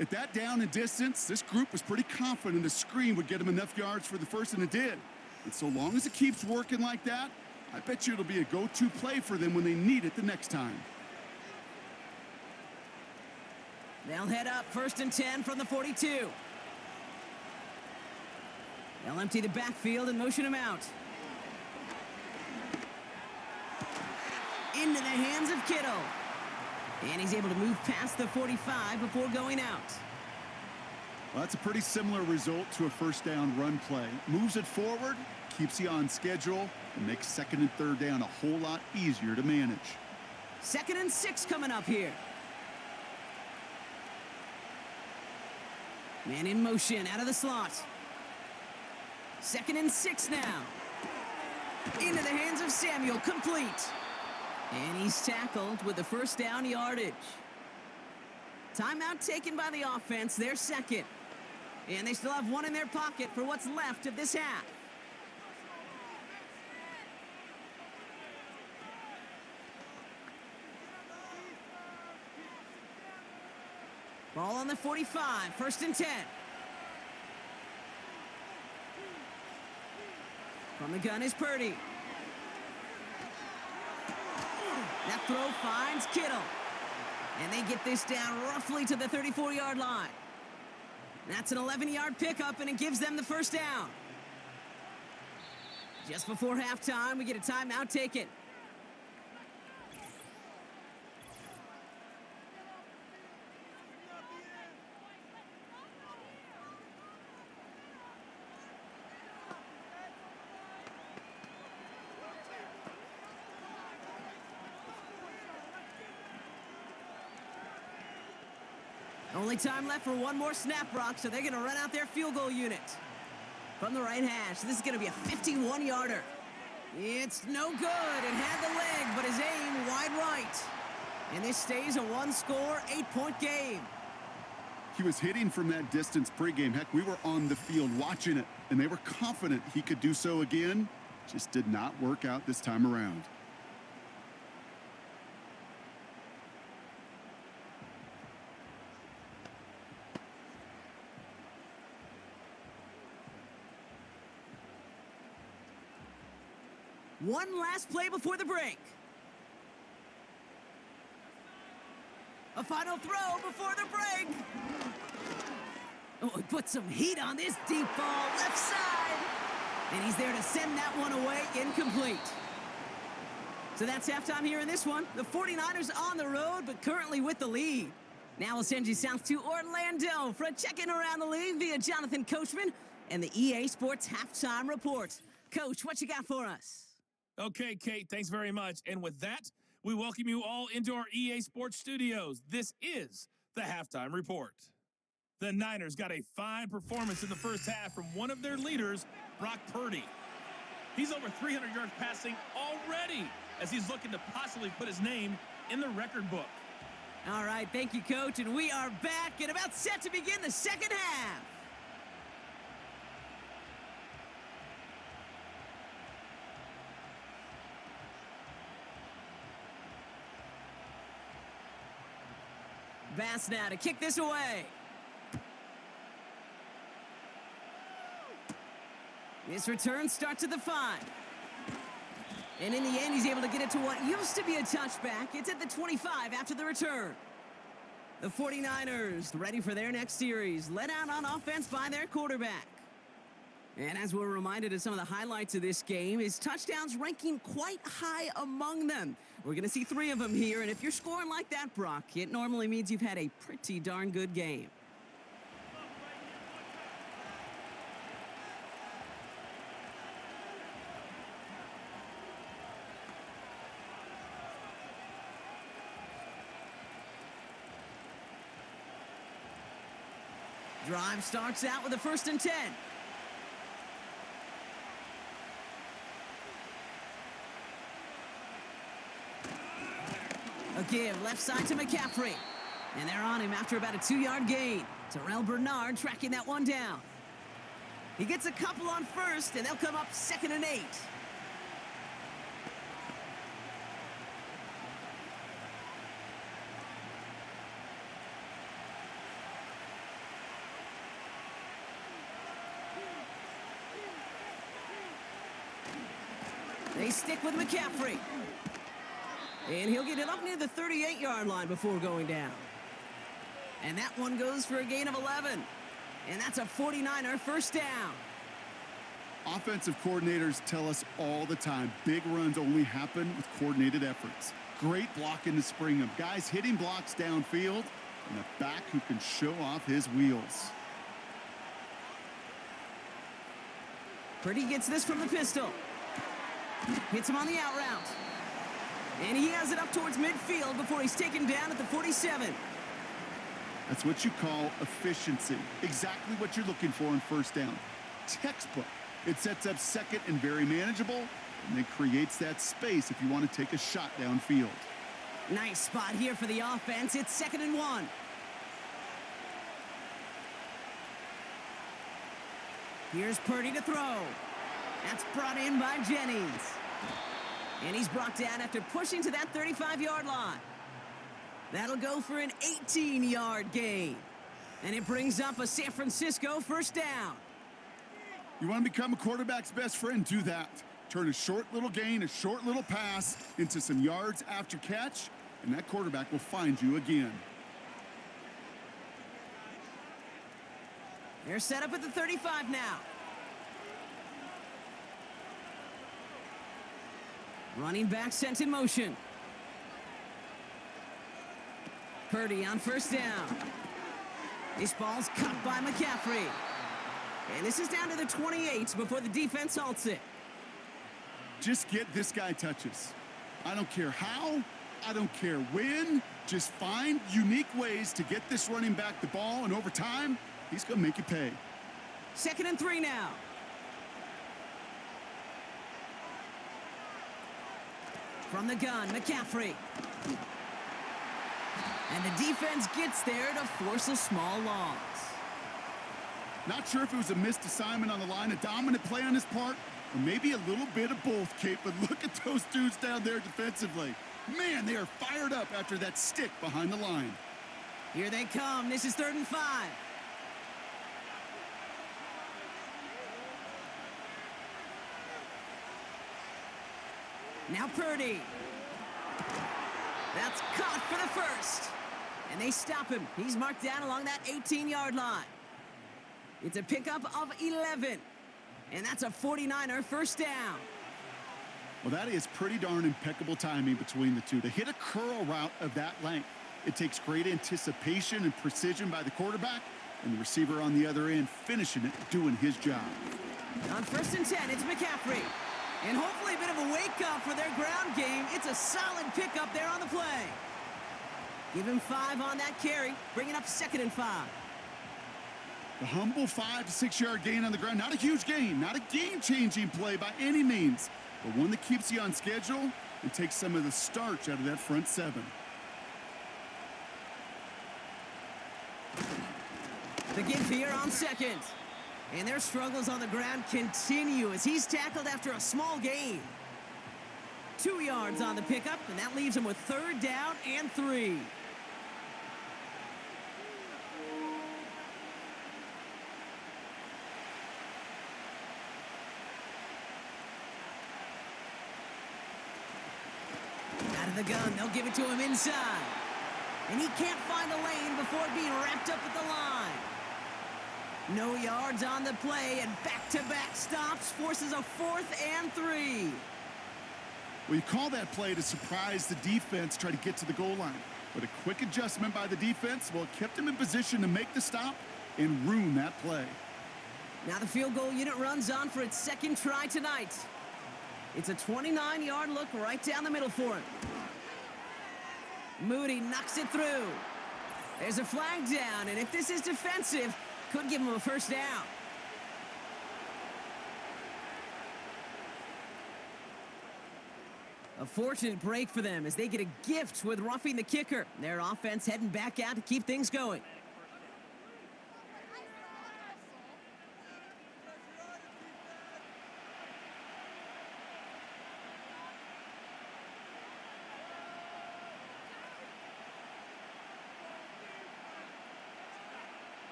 At that down and distance, this group was pretty confident the screen would get him enough yards for the first, and it did. And so long as it keeps working like that, I bet you it'll be a go-to play for them when they need it the next time. They'll head up 1st and 10 from the 42. They'll empty the backfield and motion him out. into the hands of Kittle. And he's able to move past the 45 before going out. Well, that's a pretty similar result to a first down run play. Moves it forward, keeps you on schedule, and makes second and third down a whole lot easier to manage. 2nd and 6 coming up here. Man in motion out of the slot. 2nd and 6 now. Into the hands of Samuel, complete. And he's tackled with the first down yardage. Timeout taken by the offense, their second. And they still have one in their pocket for what's left of this half. Ball on the 45, 1st and 10. From the gun is Purdy. That throw finds Kittle. And they get this down roughly to the 34-yard line. That's an 11-yard pickup, and it gives them the first down. Just before halftime, we get a timeout taken. Only time left for one more snap, Brock, so they're going to run out their field goal unit. From the right hash, this is going to be a 51-yarder. It's no good. It had the leg, but his aim wide right. And this stays a one-score, 8-point game. He was hitting from that distance pregame. Heck, we were on the field watching it, and they were confident he could do so again. Just did not work out this time around. One last play before the break. A final throw before the break. Oh, he put some heat on this deep ball, left side. And he's there to send that one away, incomplete. So that's halftime here in this one. The 49ers on the road, but currently with the lead. Now we'll send you south to Orlando for a check-in around the league via Jonathan Coachman and the EA Sports Halftime Report. Coach, what you got for us? Okay, Kate, thanks very much. And with that, we welcome you all into our EA Sports studios. This is the Halftime Report. The Niners got a fine performance in the first half from one of their leaders, Brock Purdy. He's over 300 yards passing already as he's looking to possibly put his name in the record book. All right, thank you, Coach. And we are back and about set to begin the second half. Bass now to kick this away. This return starts at the 5. And in the end, he's able to get it to what used to be a touchback. It's at the 25 after the return. The 49ers ready for their next series, led out on offense by their quarterback. And as we're reminded of some of the highlights of this game, his touchdowns ranking quite high among them. We're going to see 3 of them here, and if you're scoring like that, Brock, it normally means you've had a pretty darn good game. Drive starts out with a 1st and 10. A give left side to McCaffrey. And they're on him after about a 2-yard gain. Terrell Bernard tracking that one down. He gets a couple on 1st, and they'll come up 2nd and 8. They stick with McCaffrey. And he'll get it up near the 38-yard line before going down. And that one goes for a gain of 11. And that's a 49er first down. Offensive coordinators tell us all the time, big runs only happen with coordinated efforts. great blocking to spring him. Guys hitting blocks downfield, and a back who can show off his wheels. Purdy gets this from the pistol. Hits him on the out route. And he has it up towards midfield before he's taken down at the 47. That's what you call efficiency. Exactly what you're looking for in first down. Textbook. It sets up second and very manageable, and then creates that space if you want to take a shot downfield. Nice spot here for the offense. It's 2nd and 1. Here's Purdy to throw. That's brought in by Jennings. And he's brought down after pushing to that 35-yard line. That'll go for an 18-yard gain. And it brings up a San Francisco first down. You want to become a quarterback's best friend? Do that. Turn a short little gain, a short little pass into some yards after catch, and that quarterback will find you again. They're set up at the 35 now. Running back sent in motion. Purdy on first down. This ball's cut by McCaffrey. And this is down to the 28 before the defense halts it. Just get this guy touches. I don't care how, I don't care when. Just find unique ways to get this running back the ball, and over time, he's going to make you pay. 2nd and 3 now. From the gun, McCaffrey. And the defense gets there to force a small loss. Not sure if it was a missed assignment on the line, a dominant play on his part, or maybe a little bit of both, Kate, but look at those dudes down there defensively. Man, they are fired up after that stick behind the line. Here they come. This is 3rd and 5. Now Purdy. That's caught for the first. And they stop him. He's marked down along that 18-yard line. It's a pickup of 11. And that's a 49er first down. Well, that is pretty darn impeccable timing between the two. To hit a curl route of that length, it takes great anticipation and precision by the quarterback, and the receiver on the other end finishing it, doing his job. On 1st and 10, it's McCaffrey. And hopefully a bit of a wake-up for their ground game. It's a solid pickup there on the play. Give him 5 on that carry, bring it up 2nd and 5. The humble 5 to 6 yard gain on the ground. Not a huge gain, not a game-changing play by any means, but one that keeps you on schedule and takes some of the starch out of that front 7. The give here on 2nd. And their struggles on the ground continue as he's tackled after a small gain. 2 yards on the pickup, and that leaves him with 3rd down and 3. Out of the gun, they'll give it to him inside. And he can't find the lane before being wrapped up at the line. No yards on the play, and back-to-back stops forces a 4th and 3. Well, you call that play to surprise the defense, try to get to the goal line. But a quick adjustment by the defense, well, it kept him in position to make the stop and ruin that play. Now the field goal unit runs on for its 2nd try tonight. It's a 29-yard look right down the middle for him. Moody knocks it through. There's a flag down, and if this is defensive, could give him a first down. A fortunate break for them as they get a gift with roughing the kicker. Their offense heading back out to keep things going.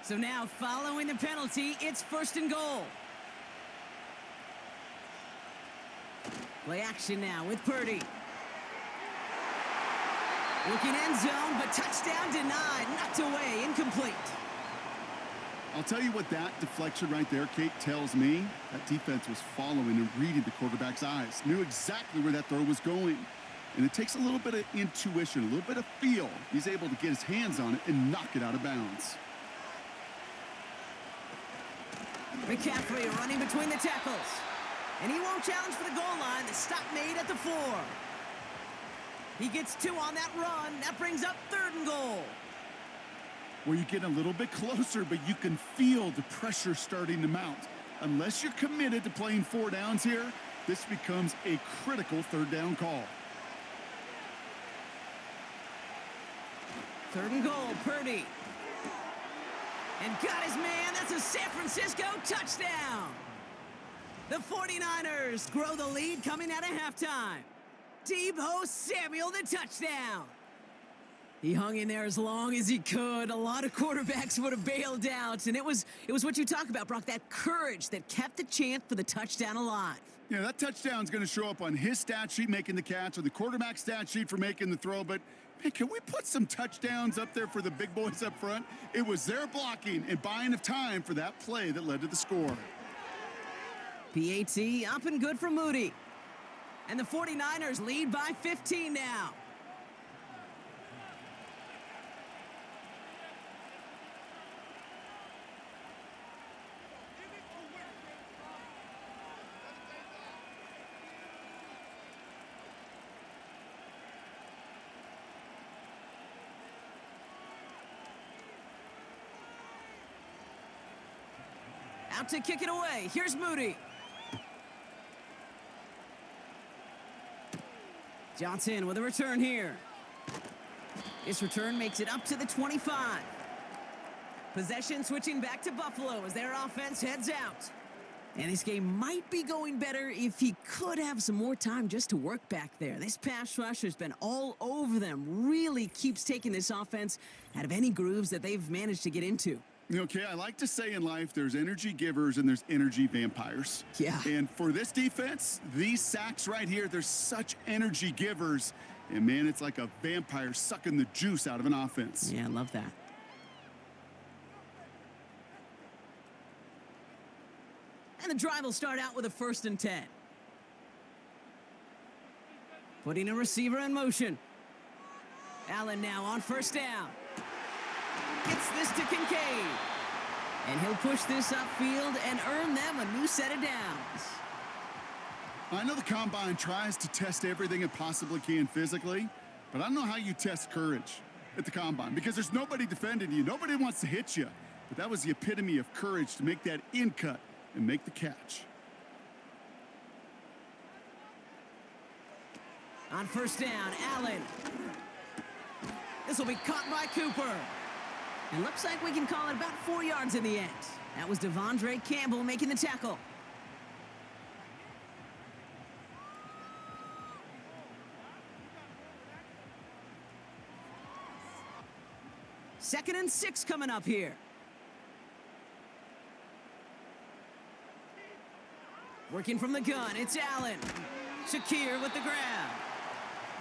So now, following the penalty, it's 1st and goal. Play action now with Purdy. Looking end zone, but touchdown denied. Knocked away, incomplete. I'll tell you what that deflection right there, Kate, tells me. That defense was following and reading the quarterback's eyes, knew exactly where that throw was going. And it takes a little bit of intuition, a little bit of feel. He's able to get his hands on it and knock it out of bounds. McCaffrey running between the tackles. And he won't challenge for the goal line. The stop made at the 4. He gets 2 on that run. That brings up 3rd and goal. Where you get a little bit closer, but you can feel the pressure starting to mount. Unless you're committed to playing 4 downs here, this becomes a critical 3rd down call. 3rd and goal, Purdy. And got his man. That's a San Francisco touchdown. The 49ers grow the lead coming out of halftime. Deebo Samuel, the touchdown. He hung in there as long as he could. A lot of quarterbacks would have bailed out. And it was what you talk about, Brock, that courage that kept the chance for the touchdown alive. Yeah, that touchdown's going to show up on his stat sheet making the catch or the quarterback stat sheet for making the throw. But, man, can we put some touchdowns up there for the big boys up front? It was their blocking and buying of time for that play that led to the score. PAT up and good for Moody. And the 49ers lead by 15 now. Out to kick it away. Here's Moody. Johnson with a return here. This return makes it up to the 25. Possession switching back to Buffalo as their offense heads out. And this game might be going better if he could have some more time just to work back there. This pass rush has been all over them. Really keeps taking this offense out of any grooves that they've managed to get into. Okay, I like to say in life there's energy givers and there's energy vampires. Yeah. And for this defense, these sacks right here, they're such energy givers. And, man, it's like a vampire sucking the juice out of an offense. Yeah, I love that. And the drive will start out with a 1st and 10. Putting a receiver in motion. Allen now on 1st down. Gets this to Kincaid. And he'll push this upfield and earn them a new set of downs. I know the Combine tries to test everything it possibly can physically, but I don't know how you test courage at the Combine because there's nobody defending you. Nobody wants to hit you. But that was the epitome of courage to make that in cut and make the catch. On 1st down, Allen. This will be caught by Cooper. And looks like we can call it about 4 yards in the end. That was Devondre Campbell making the tackle. Second and 6 coming up here. Working from the gun, it's Allen. Shakir with the grab.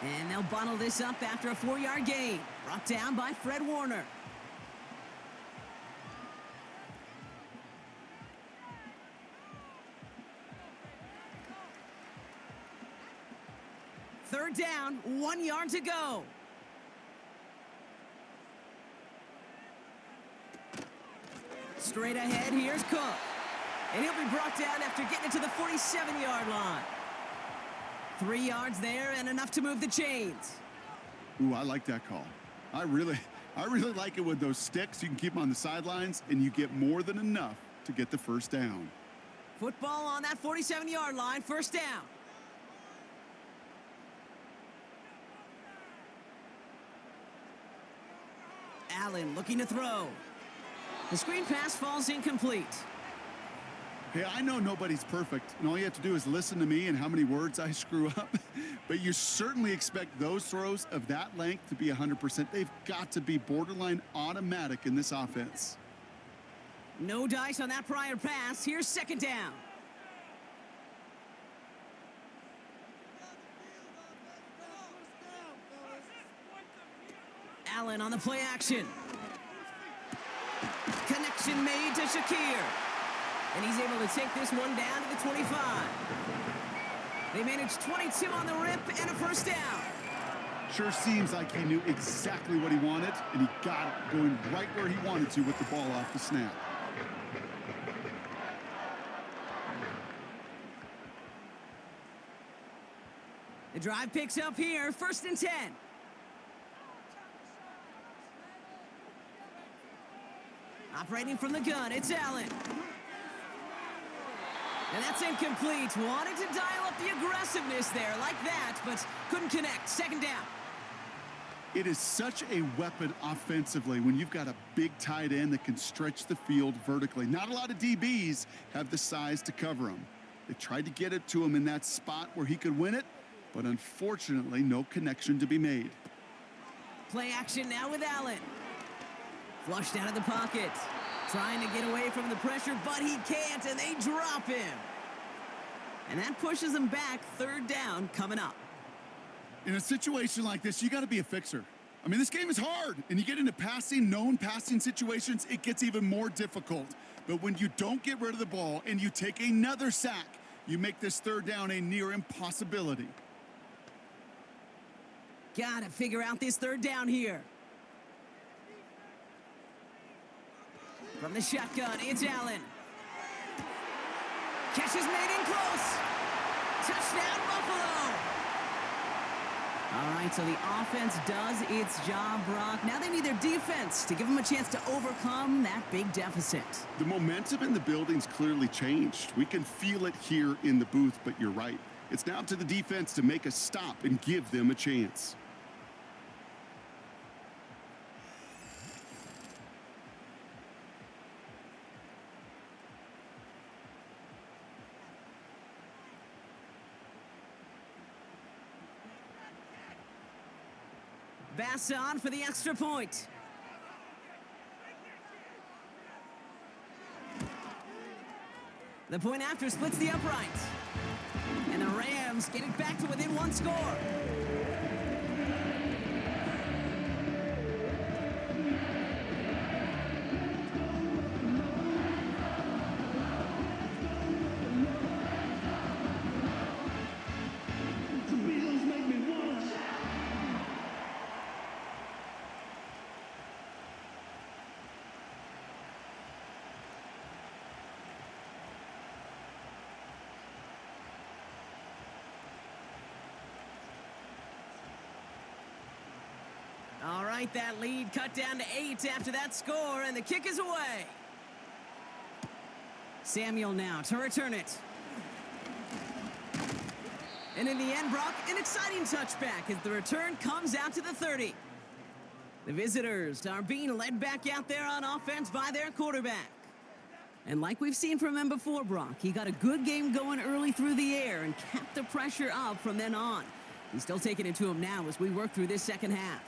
And they'll bundle this up after a 4-yard gain. Brought down by Fred Warner. Third down, 1 yard to go. Straight ahead, here's Cook. And he'll be brought down after getting it to the 47-yard line. 3 yards there and enough to move the chains. Ooh, I like that call. I really like it with those sticks. You can keep them on the sidelines, and you get more than enough to get the 1st down. Football on that 47-yard line, 1st down. Allen looking to throw. The screen pass falls incomplete. Hey, I know nobody's perfect, and all you have to do is listen to me and how many words I screw up. But you certainly expect those throws of that length to be 100%. They've got to be borderline automatic in this offense. No dice on that prior pass. Here's 2nd down. Allen on the play action. Connection Motion made to Shakir. And he's able to take this one down to the 25. They managed 22 on the rip and a first down. Sure seems like he knew exactly what he wanted, and he got it, going right where he wanted to with the ball off the snap. The drive picks up here, 1st and 10. Operating from the gun, it's Allen. And that's incomplete. Wanted to dial up the aggressiveness there like that, but couldn't connect. 2nd down. It is such a weapon offensively when you've got a big tight end that can stretch the field vertically. Not a lot of DBs have the size to cover him. They tried to get it to him in that spot where he could win it, but unfortunately, no connection to be made. Play action now with Allen. Flushed out of the pocket. Trying to get away from the pressure, but he can't, and they drop him. And that pushes him back. 3rd down coming up. In a situation like this, you got to be a fixer. I mean, this game is hard, and you get into known passing situations, it gets even more difficult. But when you don't get rid of the ball and you take another sack, you make this 3rd down a near impossibility. Got to figure out this 3rd down here. From the shotgun, it's Allen. Catch is made in close. Touchdown, Buffalo. All right, so the offense does its job, Brock. Now they need their defense to give them a chance to overcome that big deficit. The momentum in the building's clearly changed. We can feel it here in the booth, but you're right. It's now up to the defense to make a stop and give them a chance. Bass on for the extra point. The point after splits the uprights. And the Rams get it back to within 1 score. All right, that lead cut down to 8 after that score, and the kick is away. Samuel now to return it. And in the end, Brock, an exciting touchback as the return comes out to the 30. The visitors are being led back out there on offense by their quarterback. And like we've seen from him before, Brock, he got a good game going early through the air and kept the pressure up from then on. He's still taking it to him now as we work through this second half.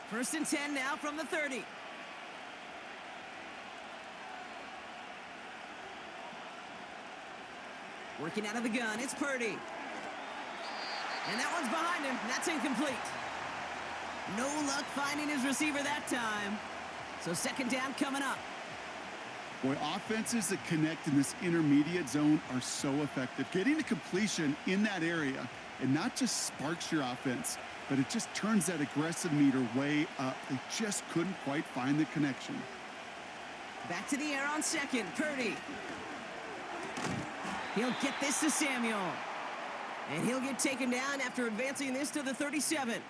First and 10 now from the 30. Working out of the gun, it's Purdy. And that one's behind him. That's incomplete. No luck finding his receiver that time. So 2nd down coming up. Boy, offenses that connect in this intermediate zone are so effective. Getting to completion in that area, and not just sparks your offense, but it just turns that aggressive meter way up. They just couldn't quite find the connection. Back to the air on 2nd, Purdy. He'll get this to Samuel. And he'll get taken down after advancing this to the 37.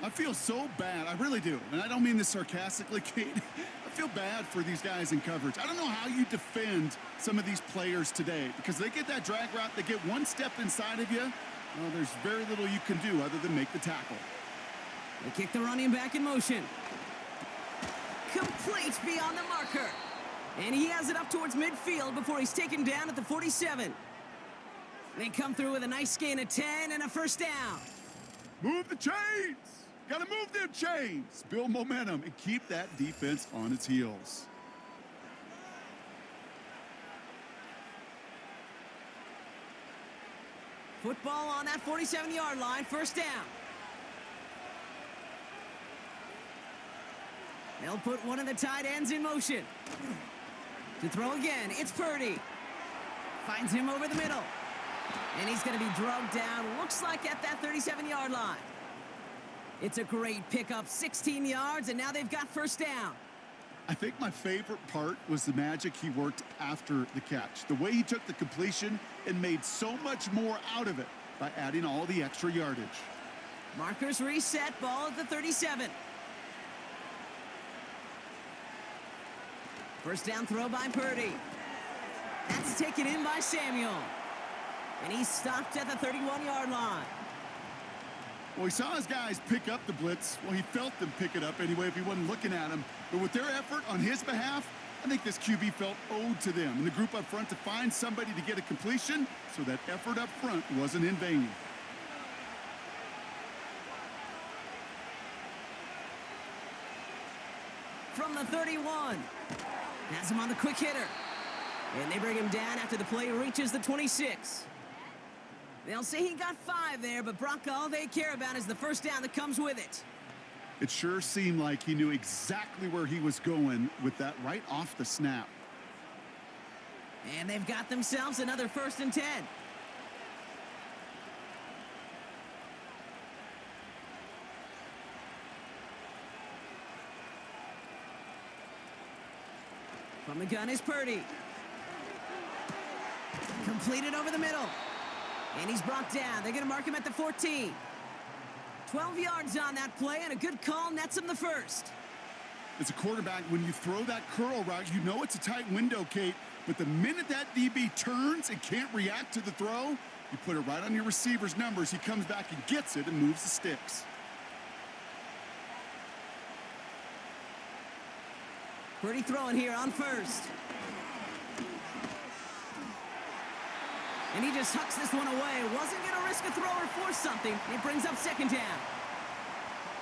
I feel so bad. I really do. And I don't mean this sarcastically, Kate. I feel bad for these guys in coverage. I don't know how you defend some of these players today because they get that drag route, they get one step inside of you. Well, there's very little you can do other than make the tackle. They kick the running back in motion. Complete beyond the marker. And he has it up towards midfield before he's taken down at the 47. They come through with a nice gain of 10 and a first down. Move the chains. Got to move them chains. Build momentum and keep that defense on its heels. Football on that 47-yard line, first down. They'll put one of the tight ends in motion. To throw again, it's Purdy. Finds him over the middle. And he's going to be drugged down, looks like at that 37-yard line. It's a great pickup, 16 yards, and now they've got first down. I think my favorite part was the magic he worked after the catch. The way he took the completion and made so much more out of it by adding all the extra yardage. Markers reset, ball at the 37. First down throw by Purdy. That's taken in by Samuel. And he's stopped at the 31-yard line. Well, he saw his guys pick up the blitz. Well, he felt them pick it up anyway if he wasn't looking at him. But with their effort on his behalf, I think this QB felt owed to them and the group up front to find somebody to get a completion, so that effort up front wasn't in vain. From the 31. Has him on the quick hitter. And they bring him down after the play reaches the 26. They'll say he got 5 there, but Brock, all they care about is the first down that comes with it. It sure seemed like he knew exactly where he was going with that right off the snap. And they've got themselves another 1st and 10. From the gun is Purdy. Completed over the middle. And he's brought down. They're going to mark him at the 14. 12 yards on that play, and a good call nets him the first. As a quarterback, when you throw that curl route, you know it's a tight window, Kate. But the minute that DB turns and can't react to the throw, you put it right on your receiver's numbers. He comes back and gets it and moves the sticks. Purdy throwing here on first. And he just hucks this one away. Wasn't going to risk a throw or force something. It brings up second down.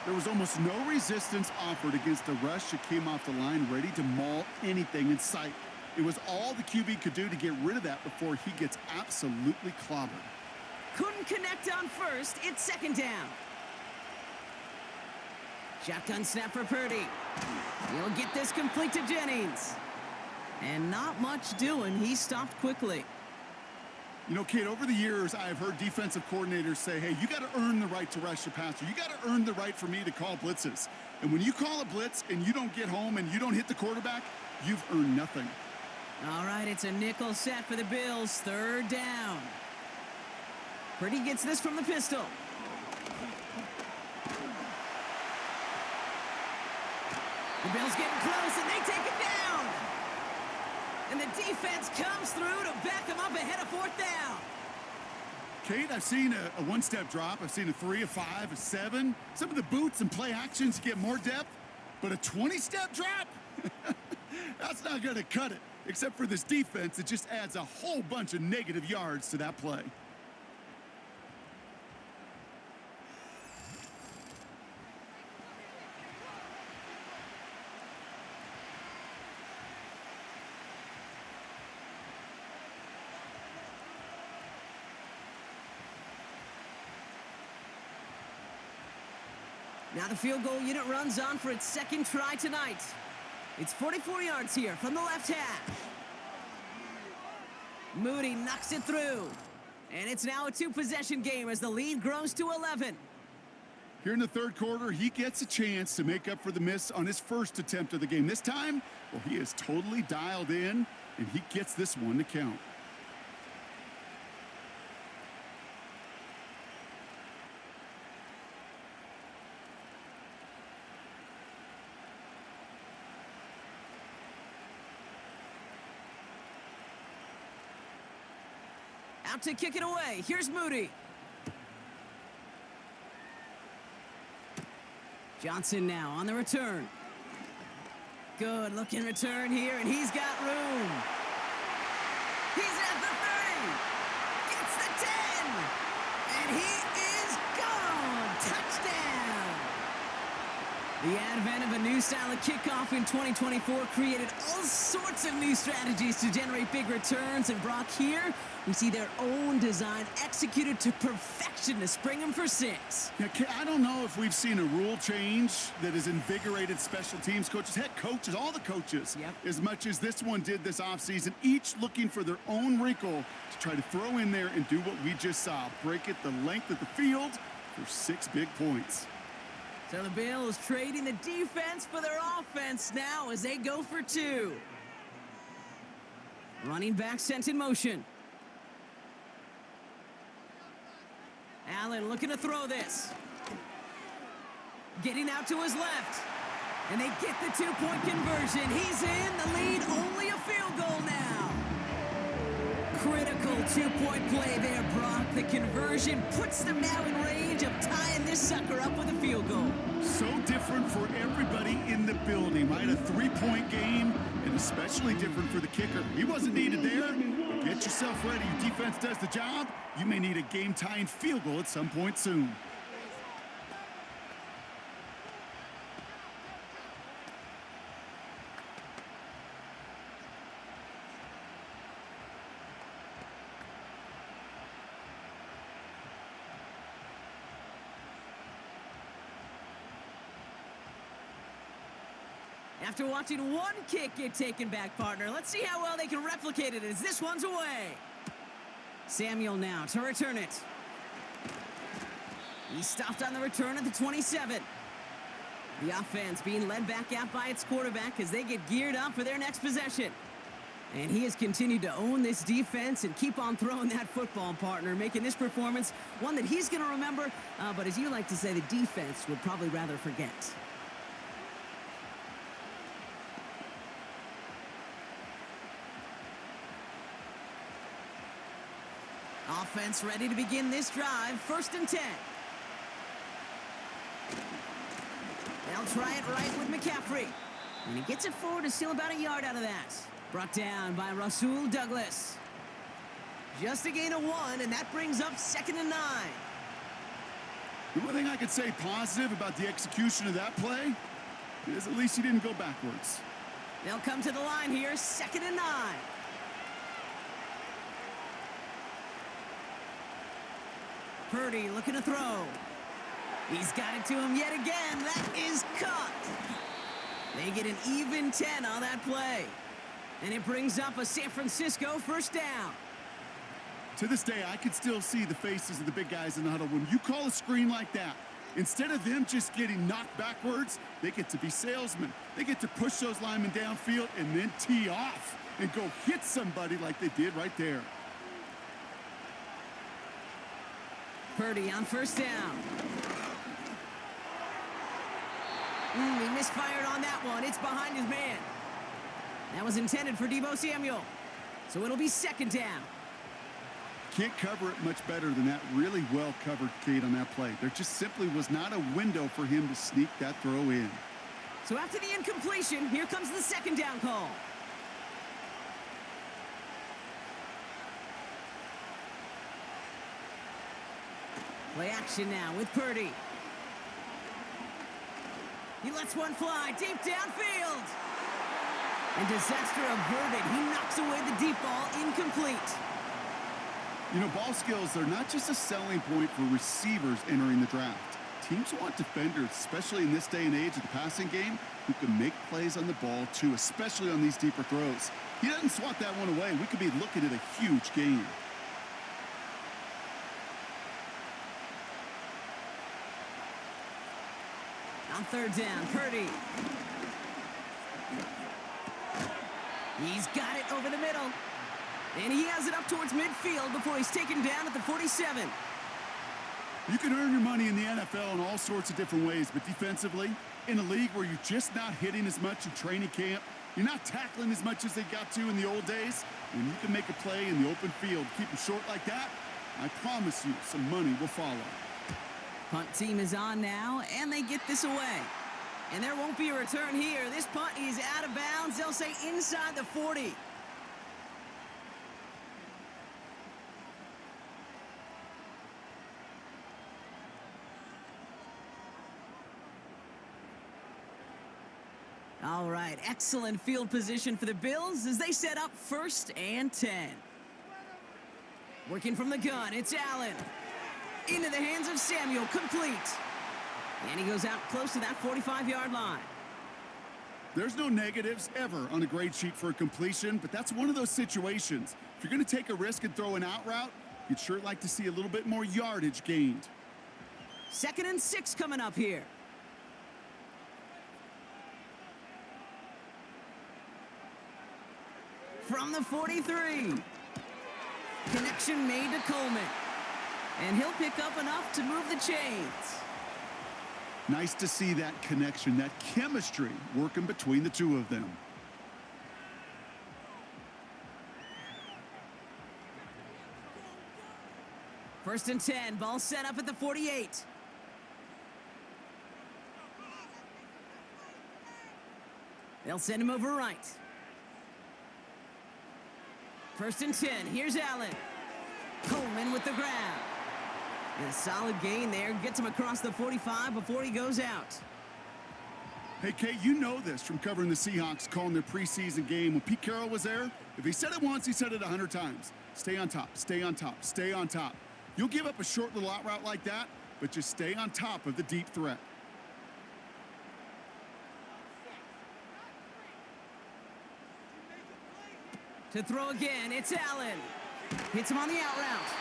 There was almost no resistance offered against a rush that came off the line ready to maul anything in sight. It was all the QB could do to get rid of that before he gets absolutely clobbered. Couldn't connect on first. It's second down. Shotgun snap for Purdy. He'll get this complete to Jennings. And not much doing. He stopped quickly. You know, Kate, over the years, I've heard defensive coordinators say, hey, you got to earn the right to rush the passer. You got to earn the right for me to call blitzes. And when you call a blitz and you don't get home and you don't hit the quarterback, you've earned nothing. All right, it's a nickel set for the Bills. Third down. Purdy gets this from the pistol. The Bills getting close, and they take it down. And the defense comes through to back them up ahead of 4th down. Kate, I've seen a one-step drop. I've seen a 3, a 5, a 7. Some of the boots and play actions get more depth, but a 20-step drop? That's not going to cut it, except for this defense that just adds a whole bunch of negative yards to that play. Now the field goal unit runs on for its second try tonight. It's 44 yards here from the left hash. Moody knocks it through. And it's now a 2-possession game as the lead grows to 11. Here in the third quarter, he gets a chance to make up for the miss on his first attempt of the game. This time, well, he is totally dialed in, and he gets this one to count. Out to kick it away. Here's Moody. Johnson now on the return. Good looking return here, and he's got room. He's at the 30. Gets the 10. And he is gone. Touchdown. The advent of a new style of kickoff in 2024 created all sorts of new strategies to generate big returns. And Brock, here we see their own design executed to perfection to spring them for 6. Yeah, I don't know if we've seen a rule change that has invigorated special teams coaches, head coaches, all the coaches, as much as this one did this offseason, each looking for their own wrinkle to try to throw in there and do what we just saw, break it the length of the field for 6 big points. So the Bills trading the defense for their offense now as they go for 2. Running back sent in motion. Allen looking to throw this. Getting out to his left. And they get the 2-point conversion. He's in the lead, only a field goal now. Critical 2-point play there, Brock. The conversion puts them now in range of tying this sucker up with a field goal. So different for everybody in the building, right? A 3-point game, and especially different for the kicker. He wasn't needed there, but get yourself ready. Your defense does the job. You may need a game-tying field goal at some point soon. After watching one kick get taken back, partner, let's see how well they can replicate it as this one's away. Samuel now to return it. He stopped on the return at the 27. The offense being led back out by its quarterback as they get geared up for their next possession. And he has continued to own this defense and keep on throwing that football, partner, making this performance one that he's going to remember, but as you like to say, the defense would probably rather forget. Offense ready to begin this drive. 1st and 10. They'll try it right with McCaffrey. And he gets it forward to steal about a yard out of that. Brought down by Rasul Douglas. Just a gain of 1, and that brings up 2nd and 9. The one thing I could say positive about the execution of that play is at least he didn't go backwards. They'll come to the line here. 2nd and 9. Purdy looking to throw. He's got it to him yet again. That is caught. They get an even 10 on that play. And it brings up a San Francisco 1st down. To this day, I can still see the faces of the big guys in the huddle. When you call a screen like that, instead of them just getting knocked backwards, they get to be salesmen. They get to push those linemen downfield and then tee off and go hit somebody like they did right there. Purdy on 1st down. He misfired on that one. It's behind his man. That was intended for Deebo Samuel. So it'll be 2nd down. Can't cover it much better than that. Really well covered, Kate, on that play. There just simply was not a window for him to sneak that throw in. So after the incompletion, here comes the 2nd down call. Play action now with Purdy. He lets one fly deep downfield. And disaster averted. He knocks away the deep ball, incomplete. You know, ball skills are not just a selling point for receivers entering the draft. Teams want defenders, especially in this day and age of the passing game, who can make plays on the ball too, especially on these deeper throws. He doesn't swat that one away. We could be looking at a huge game. On 3rd down, Purdy. He's got it over the middle. And he has it up towards midfield before he's taken down at the 47. You can earn your money in the NFL in all sorts of different ways, but defensively, in a league where you're just not hitting as much in training camp, you're not tackling as much as they got to in the old days, when you can make a play in the open field, keep them short like that, I promise you some money will follow. Punt team is on now, and they get this away. And there won't be a return here. This punt is out of bounds. They'll say inside the 40. All right, excellent field position for the Bills as they set up 1st and 10. Working from the gun, it's Allen. Into the hands of Samuel, complete. And he goes out close to that 45-yard line. There's no negatives ever on a grade sheet for a completion, but that's one of those situations. If you're going to take a risk and throw an out route, you'd sure like to see a little bit more yardage gained. 2nd and 6 coming up here. From the 43. Connection made to Coleman. And he'll pick up enough to move the chains. Nice to see that connection, that chemistry working between the two of them. First and 10, ball set up at the 48. They'll send him over right. First and 10, here's Allen. Coleman with the grab. And a solid gain there, gets him across the 45 before he goes out. Hey, Kate, you know this from covering the Seahawks, calling their preseason game. When Pete Carroll was there, if he said it once, he said it 100 times. Stay on top, stay on top, stay on top. You'll give up a short little out route like that, but just stay on top of the deep threat. To throw again, it's Allen. Hits him on the out route.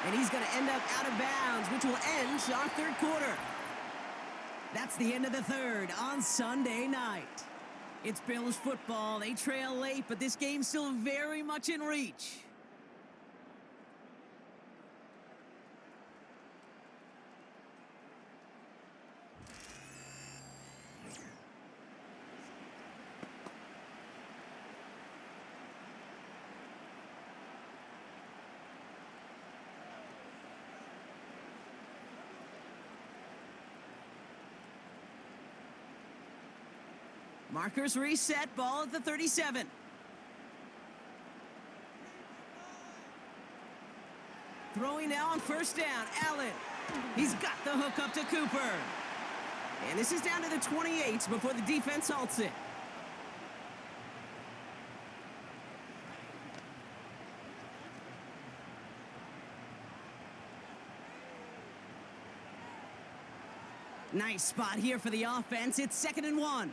And he's going to end up out of bounds, which will end our 3rd quarter. That's the end of the 3rd on Sunday night. It's Bills football. They trail late, but this game's still very much in reach. Markers reset, ball at the 37. Throwing now on 1st down, Allen. He's got the hook up to Cooper. And this is down to the 28 before the defense halts it. Nice spot here for the offense. It's 2nd and 1.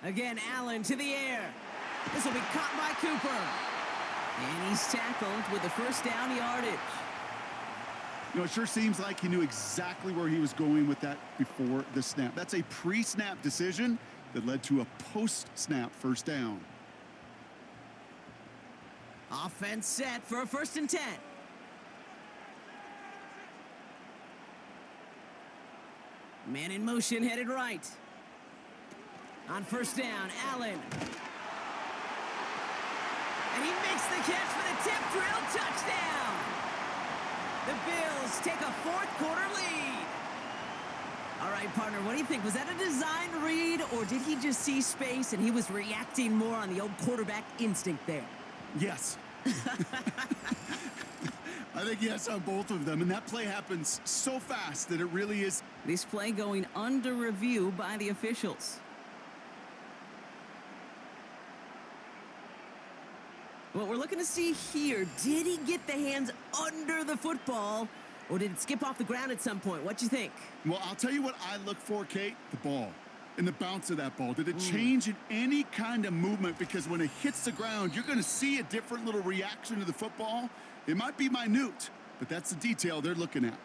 Again, Allen to the air. This will be caught by Cooper. And he's tackled with the 1st down yardage. You know, it sure seems like he knew exactly where he was going with that before the snap. That's a pre-snap decision that led to a post-snap 1st down. Offense set for a 1st and 10. Man in motion, headed right. On 1st down, Allen. And he makes the catch for the tip drill touchdown. The Bills take a 4th quarter lead. All right, partner, what do you think? Was that a design read, or did he just see space and he was reacting more on the old quarterback instinct there? Yes. I think yes on both of them, and that play happens so fast that it really is. This play going under review by the officials. What we're looking to see here, did he get the hands under the football, or did it skip off the ground at some point? What do you think? Well, I'll tell you what I look for, Kate, the ball. And the bounce of that ball. Did it change in any kind of movement? Because when it hits the ground, you're going to see a different little reaction to the football. It might be minute, but that's the detail they're looking at.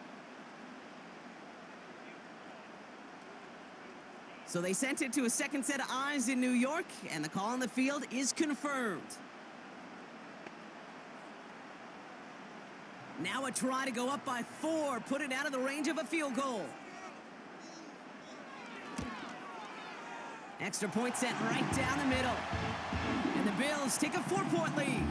So they sent it to a 2nd set of eyes in New York, and the call on the field is confirmed. Now a try to go up by 4, put it out of the range of a field goal. Extra point set right down the middle. And the Bills take a 4-point lead.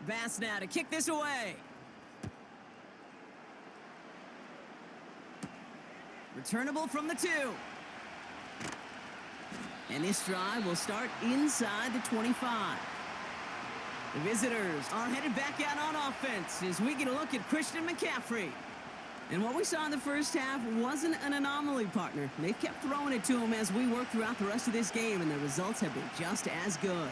Bass now to kick this away. Returnable from the 2. And this drive will start inside the 25. The visitors are headed back out on offense as we get a look at Christian McCaffrey. And what we saw in the first half wasn't an anomaly, partner. They've kept throwing it to him as we work throughout the rest of this game, and the results have been just as good.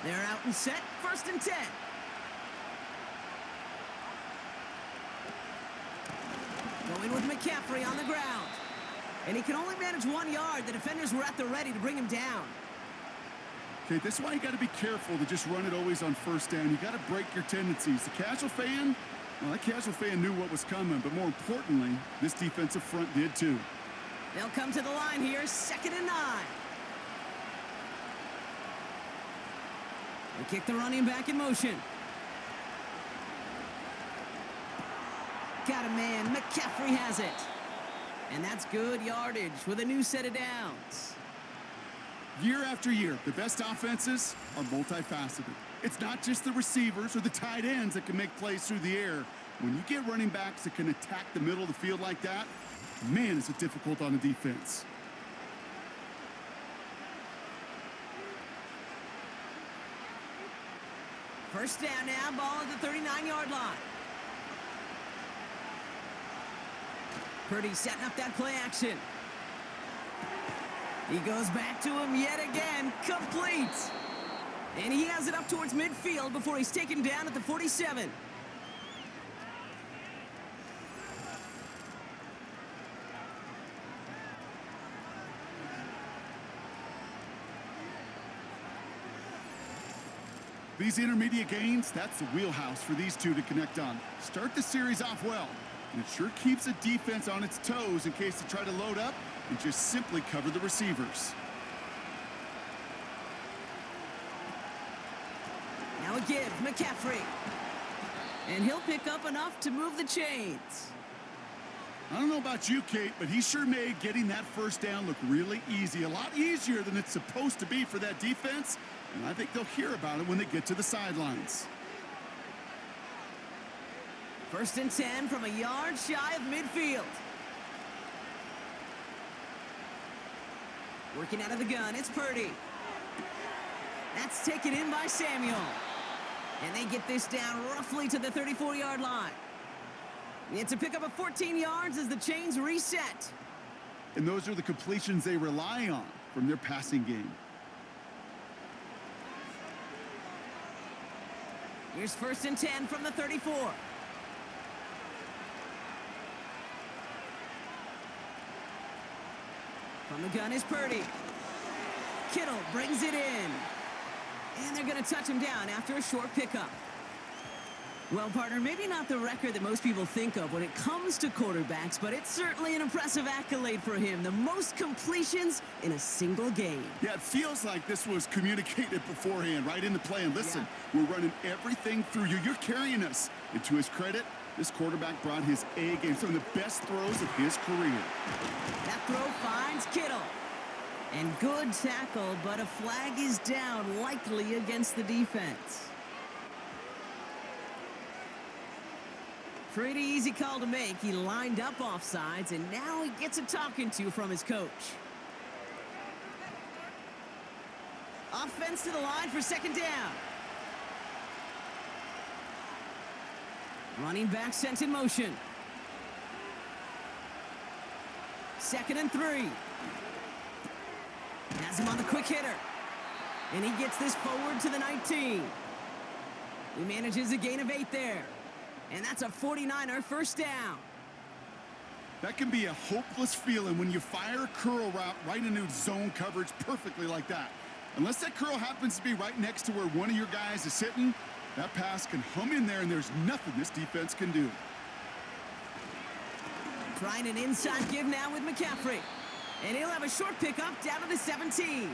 They're out and set, 1st and 10. Going with McCaffrey on the ground. And he can only manage 1 yard. The defenders were at the ready to bring him down. Okay, that's why you got to be careful to just run it always on 1st down. You got to break your tendencies. The casual fan, well, that casual fan knew what was coming, but more importantly, this defensive front did too. They'll come to the line here, 2nd and 9. They kick the running back in motion. Got a man. McCaffrey has it. And that's good yardage with a new set of downs. Year after year, the best offenses are multifaceted. It's not just the receivers or the tight ends that can make plays through the air. When you get running backs that can attack the middle of the field like that, man, is it difficult on the defense. First down now, ball at the 39-yard line. Purdy setting up that play action. He goes back to him yet again, complete. And he has it up towards midfield before he's taken down at the 47. These intermediate gains, that's the wheelhouse for these two to connect on. Start the series off well, and it sure keeps the defense on its toes in case they try to load up and just simply cover the receivers. Now a give, McCaffrey. And he'll pick up enough to move the chains. I don't know about you, Kate, but he sure made getting that first down look really easy. A lot easier than it's supposed to be for that defense. And I think they'll hear about it when they get to the sidelines. 1st and 10 from a yard shy of midfield. Working out of the gun, it's Purdy. That's taken in by Samuel. And they get this down roughly to the 34-yard line. It's a pickup of 14 yards as the chains reset. And those are the completions they rely on from their passing game. Here's 1st and 10 from the 34. From the gun is Purdy. Kittle brings it in. And they're going to touch him down after a short pickup. Well, partner, maybe not the record that most people think of when it comes to quarterbacks, but it's certainly an impressive accolade for him. The most completions in a single game. Yeah, it feels like this was communicated beforehand, right in the play. And listen, we're running everything through you. You're carrying us. And to his credit, this quarterback brought his A game, some of the best throws of his career. That throw finds Kittle. And good tackle, but a flag is down, likely against the defense. Pretty easy call to make. He lined up offsides, and now he gets a talking to from his coach. Offense to the line for 2nd down. Running back sent in motion. 2nd and 3. Has him on the quick hitter. And he gets this forward to the 19. He manages a gain of 8 there. And that's a 49er first down. That can be a hopeless feeling when you fire a curl route right into zone coverage perfectly like that. Unless that curl happens to be right next to where one of your guys is sitting, that pass can hum in there and there's nothing this defense can do. Trying an inside give now with McCaffrey. And he'll have a short pickup down to the 17.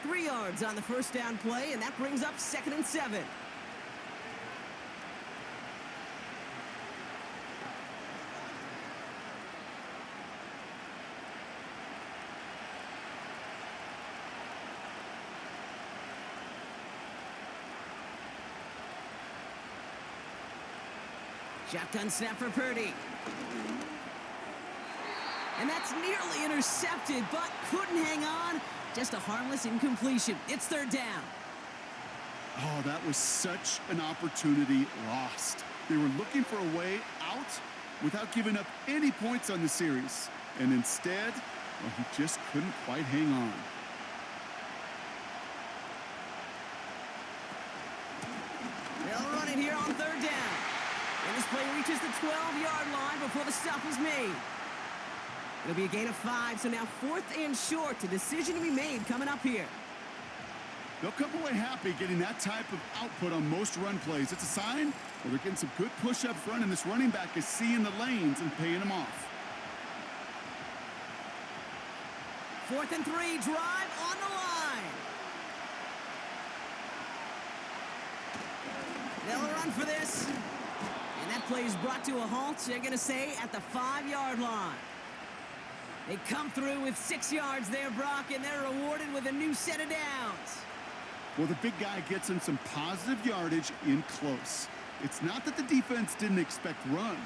3 yards on the first down play, and that brings up 2nd and 7. Shotgun snap for Purdy. And that's nearly intercepted, but couldn't hang on. Just a harmless incompletion. It's third down. Oh, that was such an opportunity lost. They were looking for a way out without giving up any points on the series. And instead, well, he just couldn't quite hang on. They'll run it here on third down. And this play reaches the 12-yard line before the stop is made. It'll be a gain of 5, so now 4th and short. A decision to be made coming up here. They'll come away happy getting that type of output on most run plays. It's a sign, well, they're getting some good push up front, and this running back is seeing the lanes and paying them off. 4th and 3, drive on the line. They'll run for this. And that play is brought to a halt, they're going to say, at the 5-yard line. They come through with 6 yards there, Brock, and they're rewarded with a new set of downs. Well, the big guy gets him some positive yardage in close. It's not that the defense didn't expect run.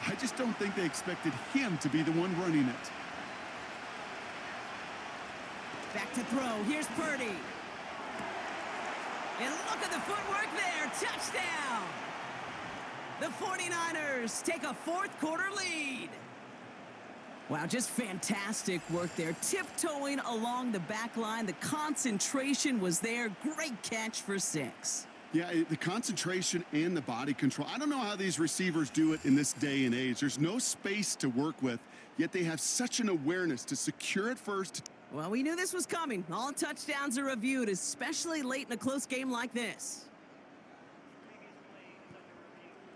I just don't think they expected him to be the one running it. Back to throw. Here's Purdy. And look at the footwork there. Touchdown. The 49ers take a 4th quarter lead. Wow, just fantastic work there. Tiptoeing along the back line. The concentration was there. Great catch for 6. Yeah, the concentration and the body control. I don't know how these receivers do it in this day and age. There's no space to work with, yet they have such an awareness to secure it first. Well, we knew this was coming. All touchdowns are reviewed, especially late in a close game like this.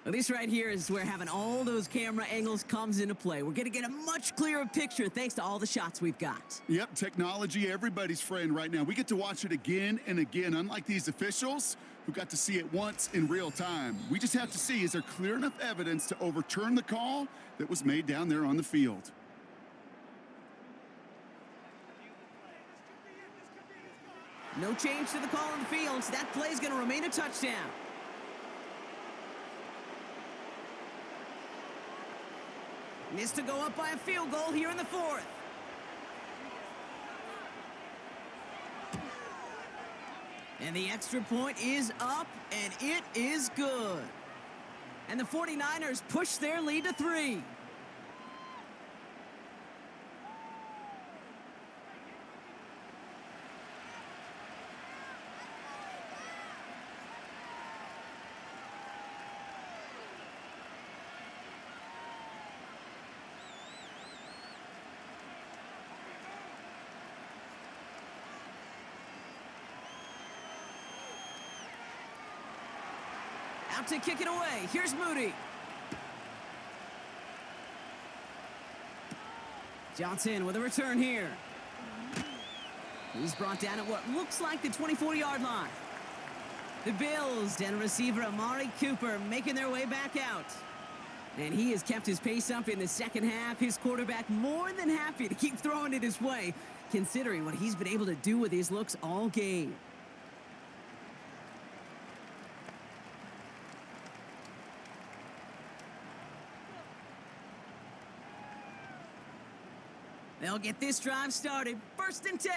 Well, this right here is where having all those camera angles comes into play. We're going to get a much clearer picture thanks to all the shots we've got. Yep, technology, everybody's friend right now. We get to watch it again and again, unlike these officials who got to see it once in real time. We just have to see, is there clear enough evidence to overturn the call that was made down there on the field? No change to the call on the field. So that play is going to remain a touchdown. Missed to go up by a field goal here in the 4th. And the extra point is up, and it is good. And the 49ers push their lead to 3. Out to kick it away. Here's Moody. Johnson with a return here. He's brought down at what looks like the 24-yard line. The Bills and receiver Amari Cooper making their way back out. And he has kept his pace up in the second half. His quarterback more than happy to keep throwing it his way, considering what he's been able to do with his looks all game. They'll get this drive started. 1st and 10.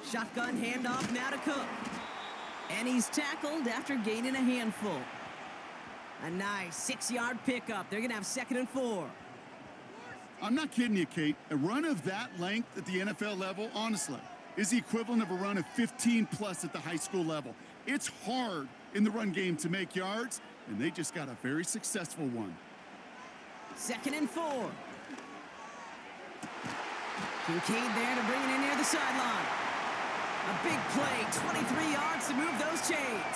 Shotgun handoff now to Cook. And he's tackled after gaining a handful. A nice 6-yard pickup. They're going to have 2nd and 4. I'm not kidding you, Kate. A run of that length at the NFL level, honestly, is the equivalent of a run of 15+ at the high school level. It's hard in the run game to make yards, and they just got a very successful one. 2nd and 4. Kincaid there to bring it in near the sideline. A big play, 23 yards to move those chains.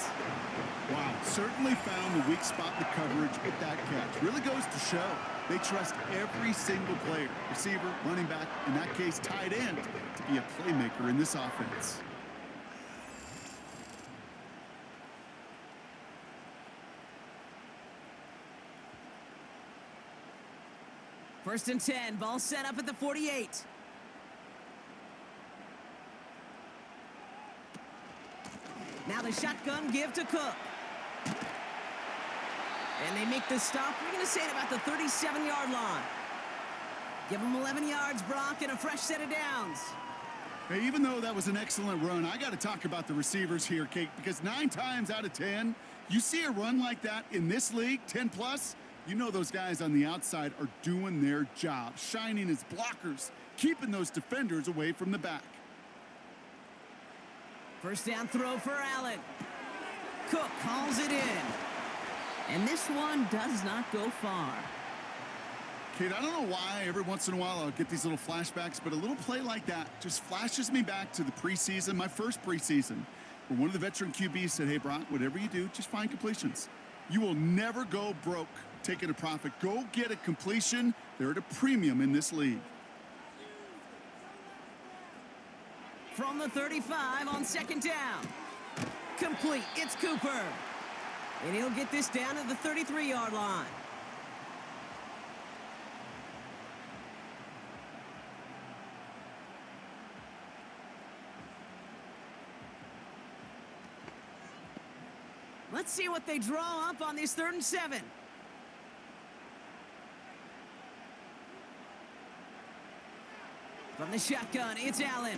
Wow, certainly found the weak spot in the coverage with that catch. Really goes to show they trust every single player, receiver, running back, in that case tight end, to be a playmaker in this offense. First and 10, ball set up at the 48. Now Now the shotgun give to Cook. And they make the stop. We're going to say it about the 37-yard line. Give them 11 yards, Brock, and a fresh set of downs. Hey, even though that was an excellent run, I got to talk about the receivers here, Kate, because 9 times out of 10, you see a run like that in this league, 10+, you know those guys on the outside are doing their job, shining as blockers, keeping those defenders away from the back. First down throw for Allen. Cook calls it in. And this one does not go far. Kate, I don't know why every once in a while I'll get these little flashbacks, but a little play like that just flashes me back to the preseason, my first preseason, where one of the veteran QBs said, hey, Brock, whatever you do, just find completions. You will never go broke taking a profit. Go get a completion. They're at a premium in this league. From the 35 on second down. Complete. It's Cooper. And he'll get this down to the 33-yard line. Let's see what they draw up on this 3rd and 7. From the shotgun, it's Allen.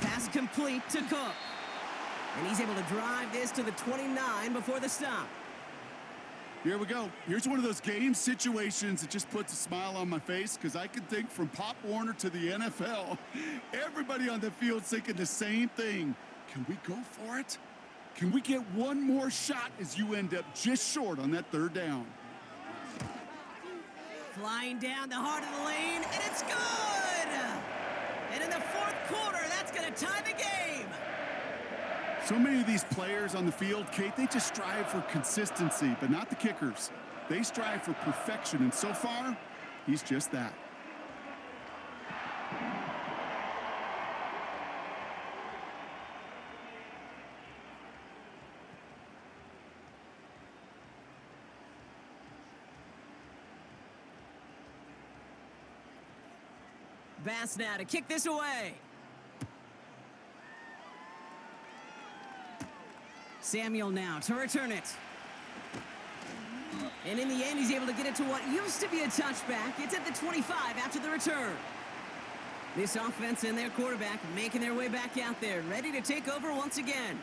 Pass complete to Cook. And he's able to drive this to the 29 before the stop. Here we go. Here's one of those game situations that just puts a smile on my face because I can think from Pop Warner to the NFL. Everybody on the field's thinking the same thing. Can we go for it? Can we get one more shot as you end up just short on that 3rd down? Flying down the heart of the lane, and it's good! And in the 4th quarter, that's going to tie the game. So many of these players on the field, Kate, they just strive for consistency, but not the kickers. They strive for perfection, and so far, he's just that. Bass now to kick this away. Samuel now to return it. And in the end, he's able to get it to what used to be a touchback. It's at the 25 after the return. This offense and their quarterback making their way back out there, ready to take over once again.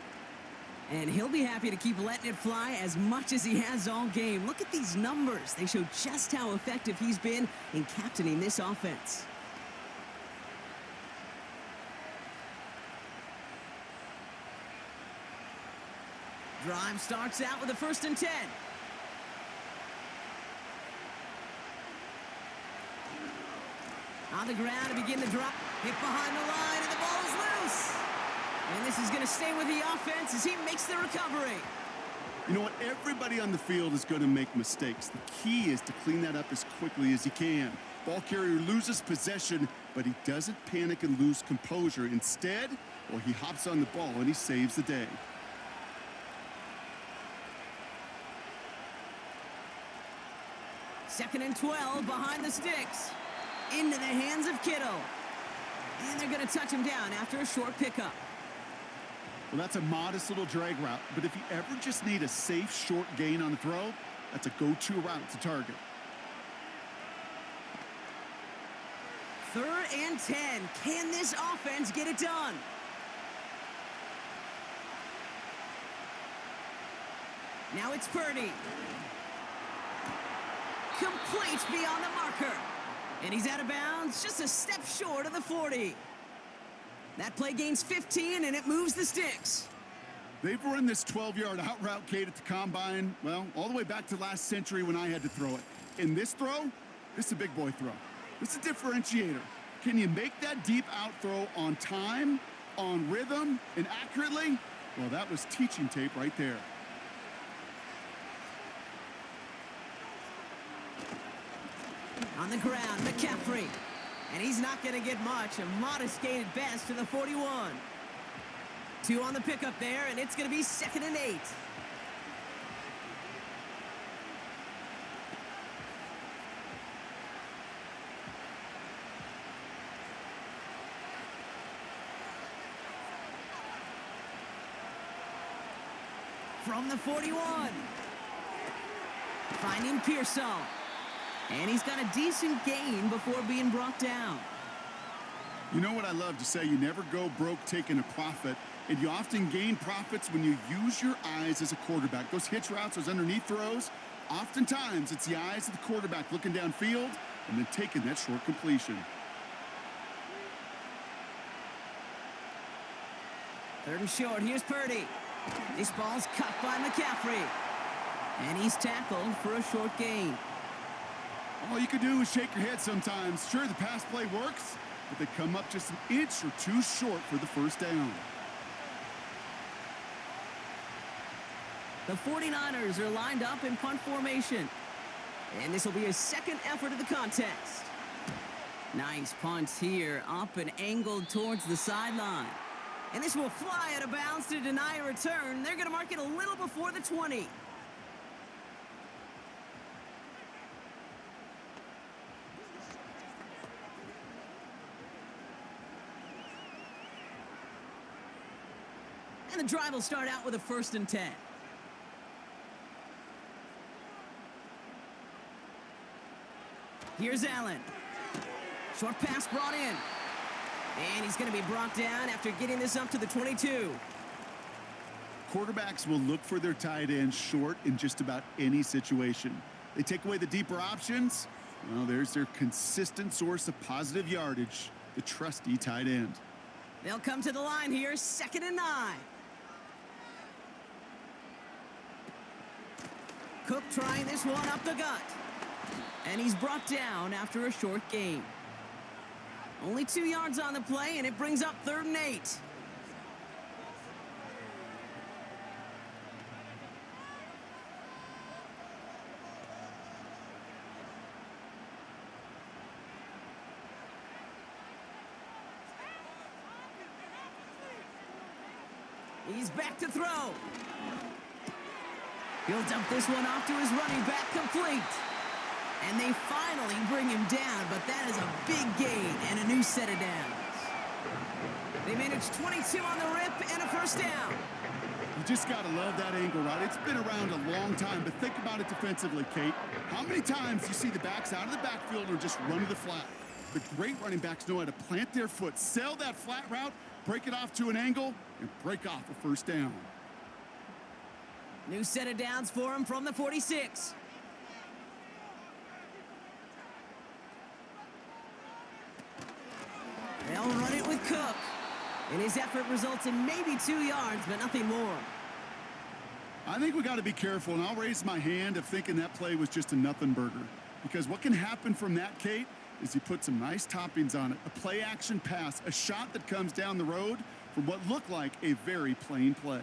And he'll be happy to keep letting it fly as much as he has all game. Look at these numbers. They show just how effective he's been in captaining this offense. Drive starts out with a 1st and 10. On the ground to begin the drop. Hit behind the line, and the ball is loose. And this is going to stay with the offense as he makes the recovery. You know what? Everybody on the field is going to make mistakes. The key is to clean that up as quickly as he can. Ball carrier loses possession, but he doesn't panic and lose composure. Instead, well, he hops on the ball and he saves the day. Second and 12 behind the sticks. Into the hands of Kittle. And they're going to touch him down after a short pickup. Well, that's a modest little drag route, but if you ever just need a safe, short gain on a throw, that's a go-to route to target. 3rd and 10. Can this offense get it done? Now it's Purdy. Complete beyond the marker. And he's out of bounds, just a step short of the 40. That play gains 15, and it moves the sticks. They've run this 12-yard out route, Kate, at the combine, well, all the way back to last century when I had to throw it. In this throw, this is a big boy throw. This is a differentiator. Can you make that deep out throw on time, on rhythm, and accurately? Well, that was teaching tape right there. On the ground, McCaffrey. And he's not going to get much. A modest gain at best to the 41. 2 on the pickup there, and it's going to be 2nd and 8. from the 41. Finding Pearsall. And he's got a decent gain before being brought down. You know what I love to say? You never go broke taking a profit, and you often gain profits when you use your eyes as a quarterback. Those hitch routes, those underneath throws, oftentimes it's the eyes of the quarterback looking downfield and then taking that short completion. Third and short, here's Purdy. This ball's cut by McCaffrey. And he's tackled for a short gain. All you can do is shake your head sometimes. Sure, the pass play works, but they come up just an inch or two short for the first down. The 49ers are lined up in punt formation. And this will be his second effort of the contest. Nice punt here, up and angled towards the sideline. And this will fly out of bounds to deny a return. They're going to mark it a little before the 20. And the drive will start out with a 1st and 10. Here's Allen. Short pass brought in. And he's going to be brought down after getting this up to the 22. Quarterbacks will look for their tight end short in just about any situation. They take away the deeper options. Well, there's their consistent source of positive yardage, the trusty tight end. They'll come to the line here, 2nd and 9. Cook trying this one up the gut. And he's brought down after a short gain. Only 2 yards on the play, and it brings up 3rd and 8. He's back to throw. He'll dump this one off to his running back, complete. And they finally bring him down, but that is a big gain and a new set of downs. They managed 22 on the rip and a 1st down. You just got to love that angle route. It's been around a long time, but think about it defensively, Kate. How many times you see the backs out of the backfield or just run to the flat? The great running backs know how to plant their foot, sell that flat route, break it off to an angle, and break off a 1st down. New set of downs for him from the 46. They'll run it with Cook. And his effort results in maybe 2 yards, but nothing more. I think we got to be careful, and I'll raise my hand of thinking that play was just a nothing burger. Because what can happen from that, Kate, is you put some nice toppings on it. A play-action pass, a shot that comes down the road from what looked like a very plain play.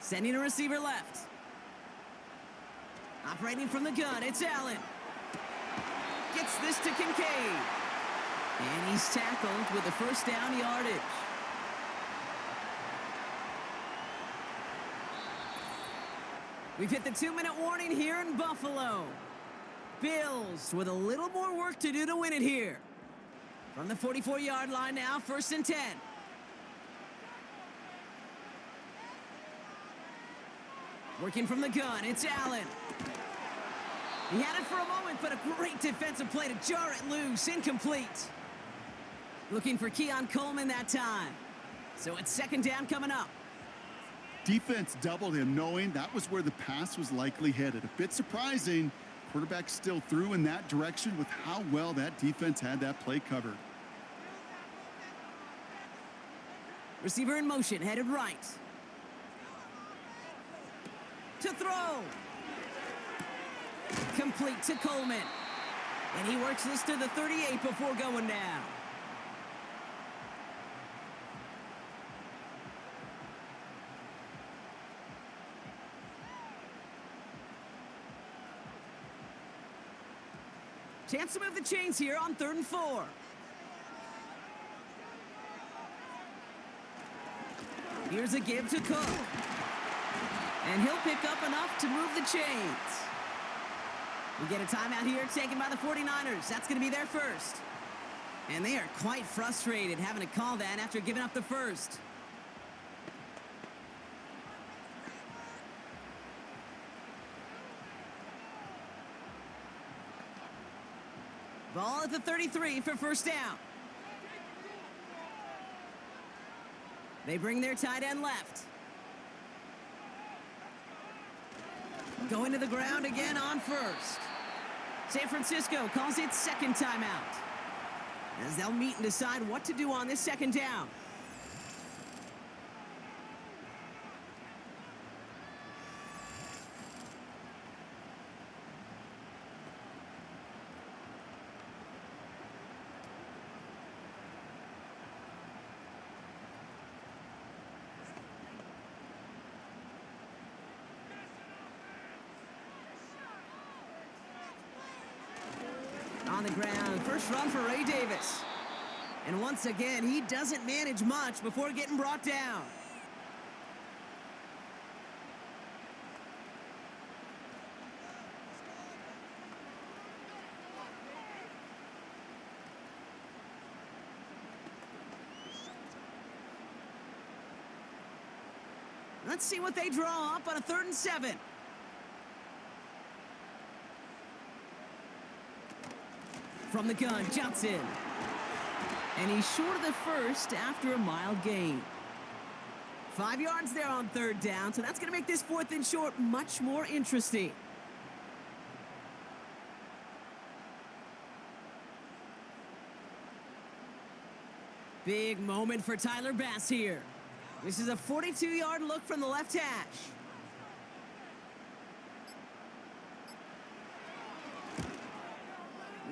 Sending a receiver left. Operating from the gun, it's Allen. Gets this to Kincaid. And he's tackled with a 1st down yardage. We've hit the 2-minute warning here in Buffalo. Bills with a little more work to do to win it here. From the 44-yard line now, 1st and 10. Working from the gun, it's Allen. He had it for a moment, but a great defensive play to jar it loose. Incomplete. Looking for Keon Coleman that time. So it's 2nd down coming up. Defense doubled him, knowing that was where the pass was likely headed. A bit surprising. Quarterback still threw in that direction with how well that defense had that play covered. Receiver in motion, headed right. To throw. Complete to Coleman. And he works this to the 38 before going down. Chance to move the chains here on 3rd and 4. Here's a give to Cook. And he'll pick up enough to move the chains. We get a timeout here taken by the 49ers. That's going to be their first. And they are quite frustrated having to call that after giving up the first. Ball at the 33 for first down. They bring their tight end left. Going to the ground again on first. San Francisco calls it second timeout, as they'll meet and decide what to do on this second down. On the ground, first run for Ray Davis. And once again, he doesn't manage much before getting brought down. Let's see what they draw up on a 3rd and 7. From the gun, Johnson. And he's short of the first after a mild gain. 5 yards there on 3rd down, so that's going to make this 4th and short much more interesting. Big moment for Tyler Bass here. This is a 42-yard look from the left hash.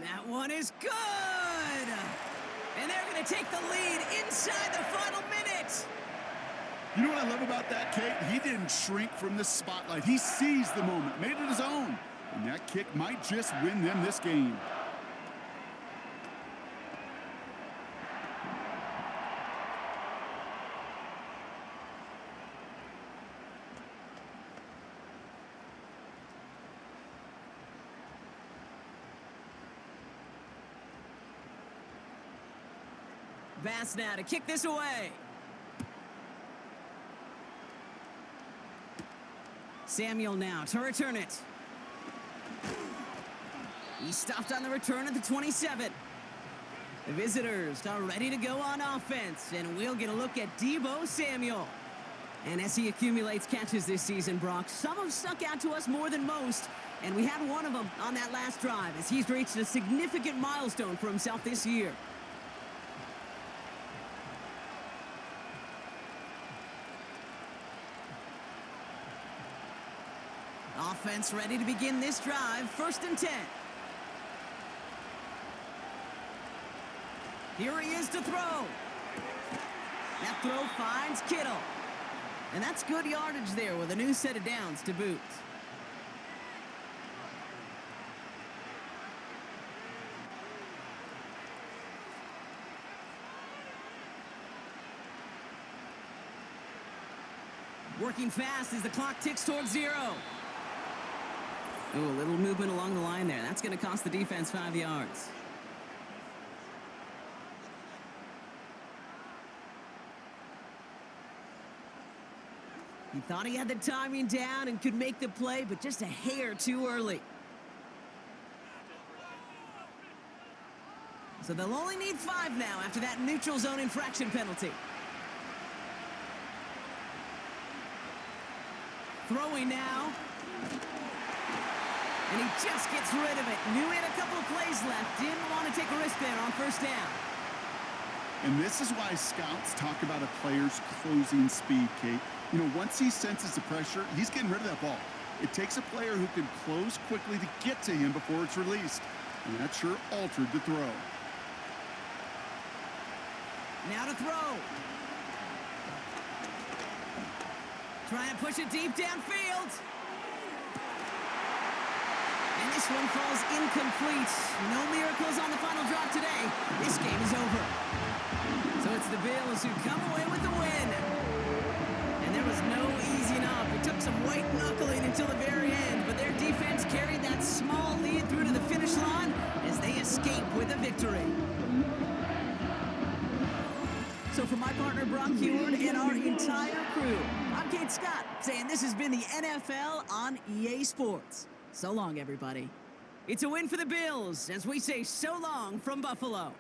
That one is good! And they're going to take the lead inside the final minute. You know what I love about that, Kate? He didn't shrink from the spotlight. He seized the moment, made it his own. And that kick might just win them this game. Bass now to kick this away. Samuel now to return it. He stopped on the return at the 27. The visitors are ready to go on offense, and we'll get a look at Deebo Samuel. And as he accumulates catches this season, Brock, some have stuck out to us more than most, and we had one of them on that last drive as he's reached a significant milestone for himself this year. Offense ready to begin this drive. 1st and 10. Here he is to throw. That throw finds Kittle. And that's good yardage there with a new set of downs to boot. Working fast as the clock ticks towards 0. Ooh, a little movement along the line there. That's going to cost the defense 5 yards. He thought he had the timing down and could make the play, but just a hair too early. So they'll only need 5 now after that neutral zone infraction penalty. Throwing now. And he just gets rid of it. Knew he had a couple of plays left. Didn't want to take a risk there on 1st down. And this is why scouts talk about a player's closing speed, Kate. You know, once he senses the pressure, he's getting rid of that ball. It takes a player who can close quickly to get to him before it's released. And that sure altered the throw. Now to throw. Try and push it deep downfield. And this one falls incomplete. No miracles on the final drive today. This game is over. So it's the Bills who come away with the win. And there was no easing up. It took some white knuckling until the very end, but their defense carried that small lead through to the finish line as they escape with a victory. reporter Brock Heward and our entire crew. I'm Kate Scott, saying this has been the NFL on EA Sports. So long, everybody. It's a win for the Bills as we say so long from Buffalo.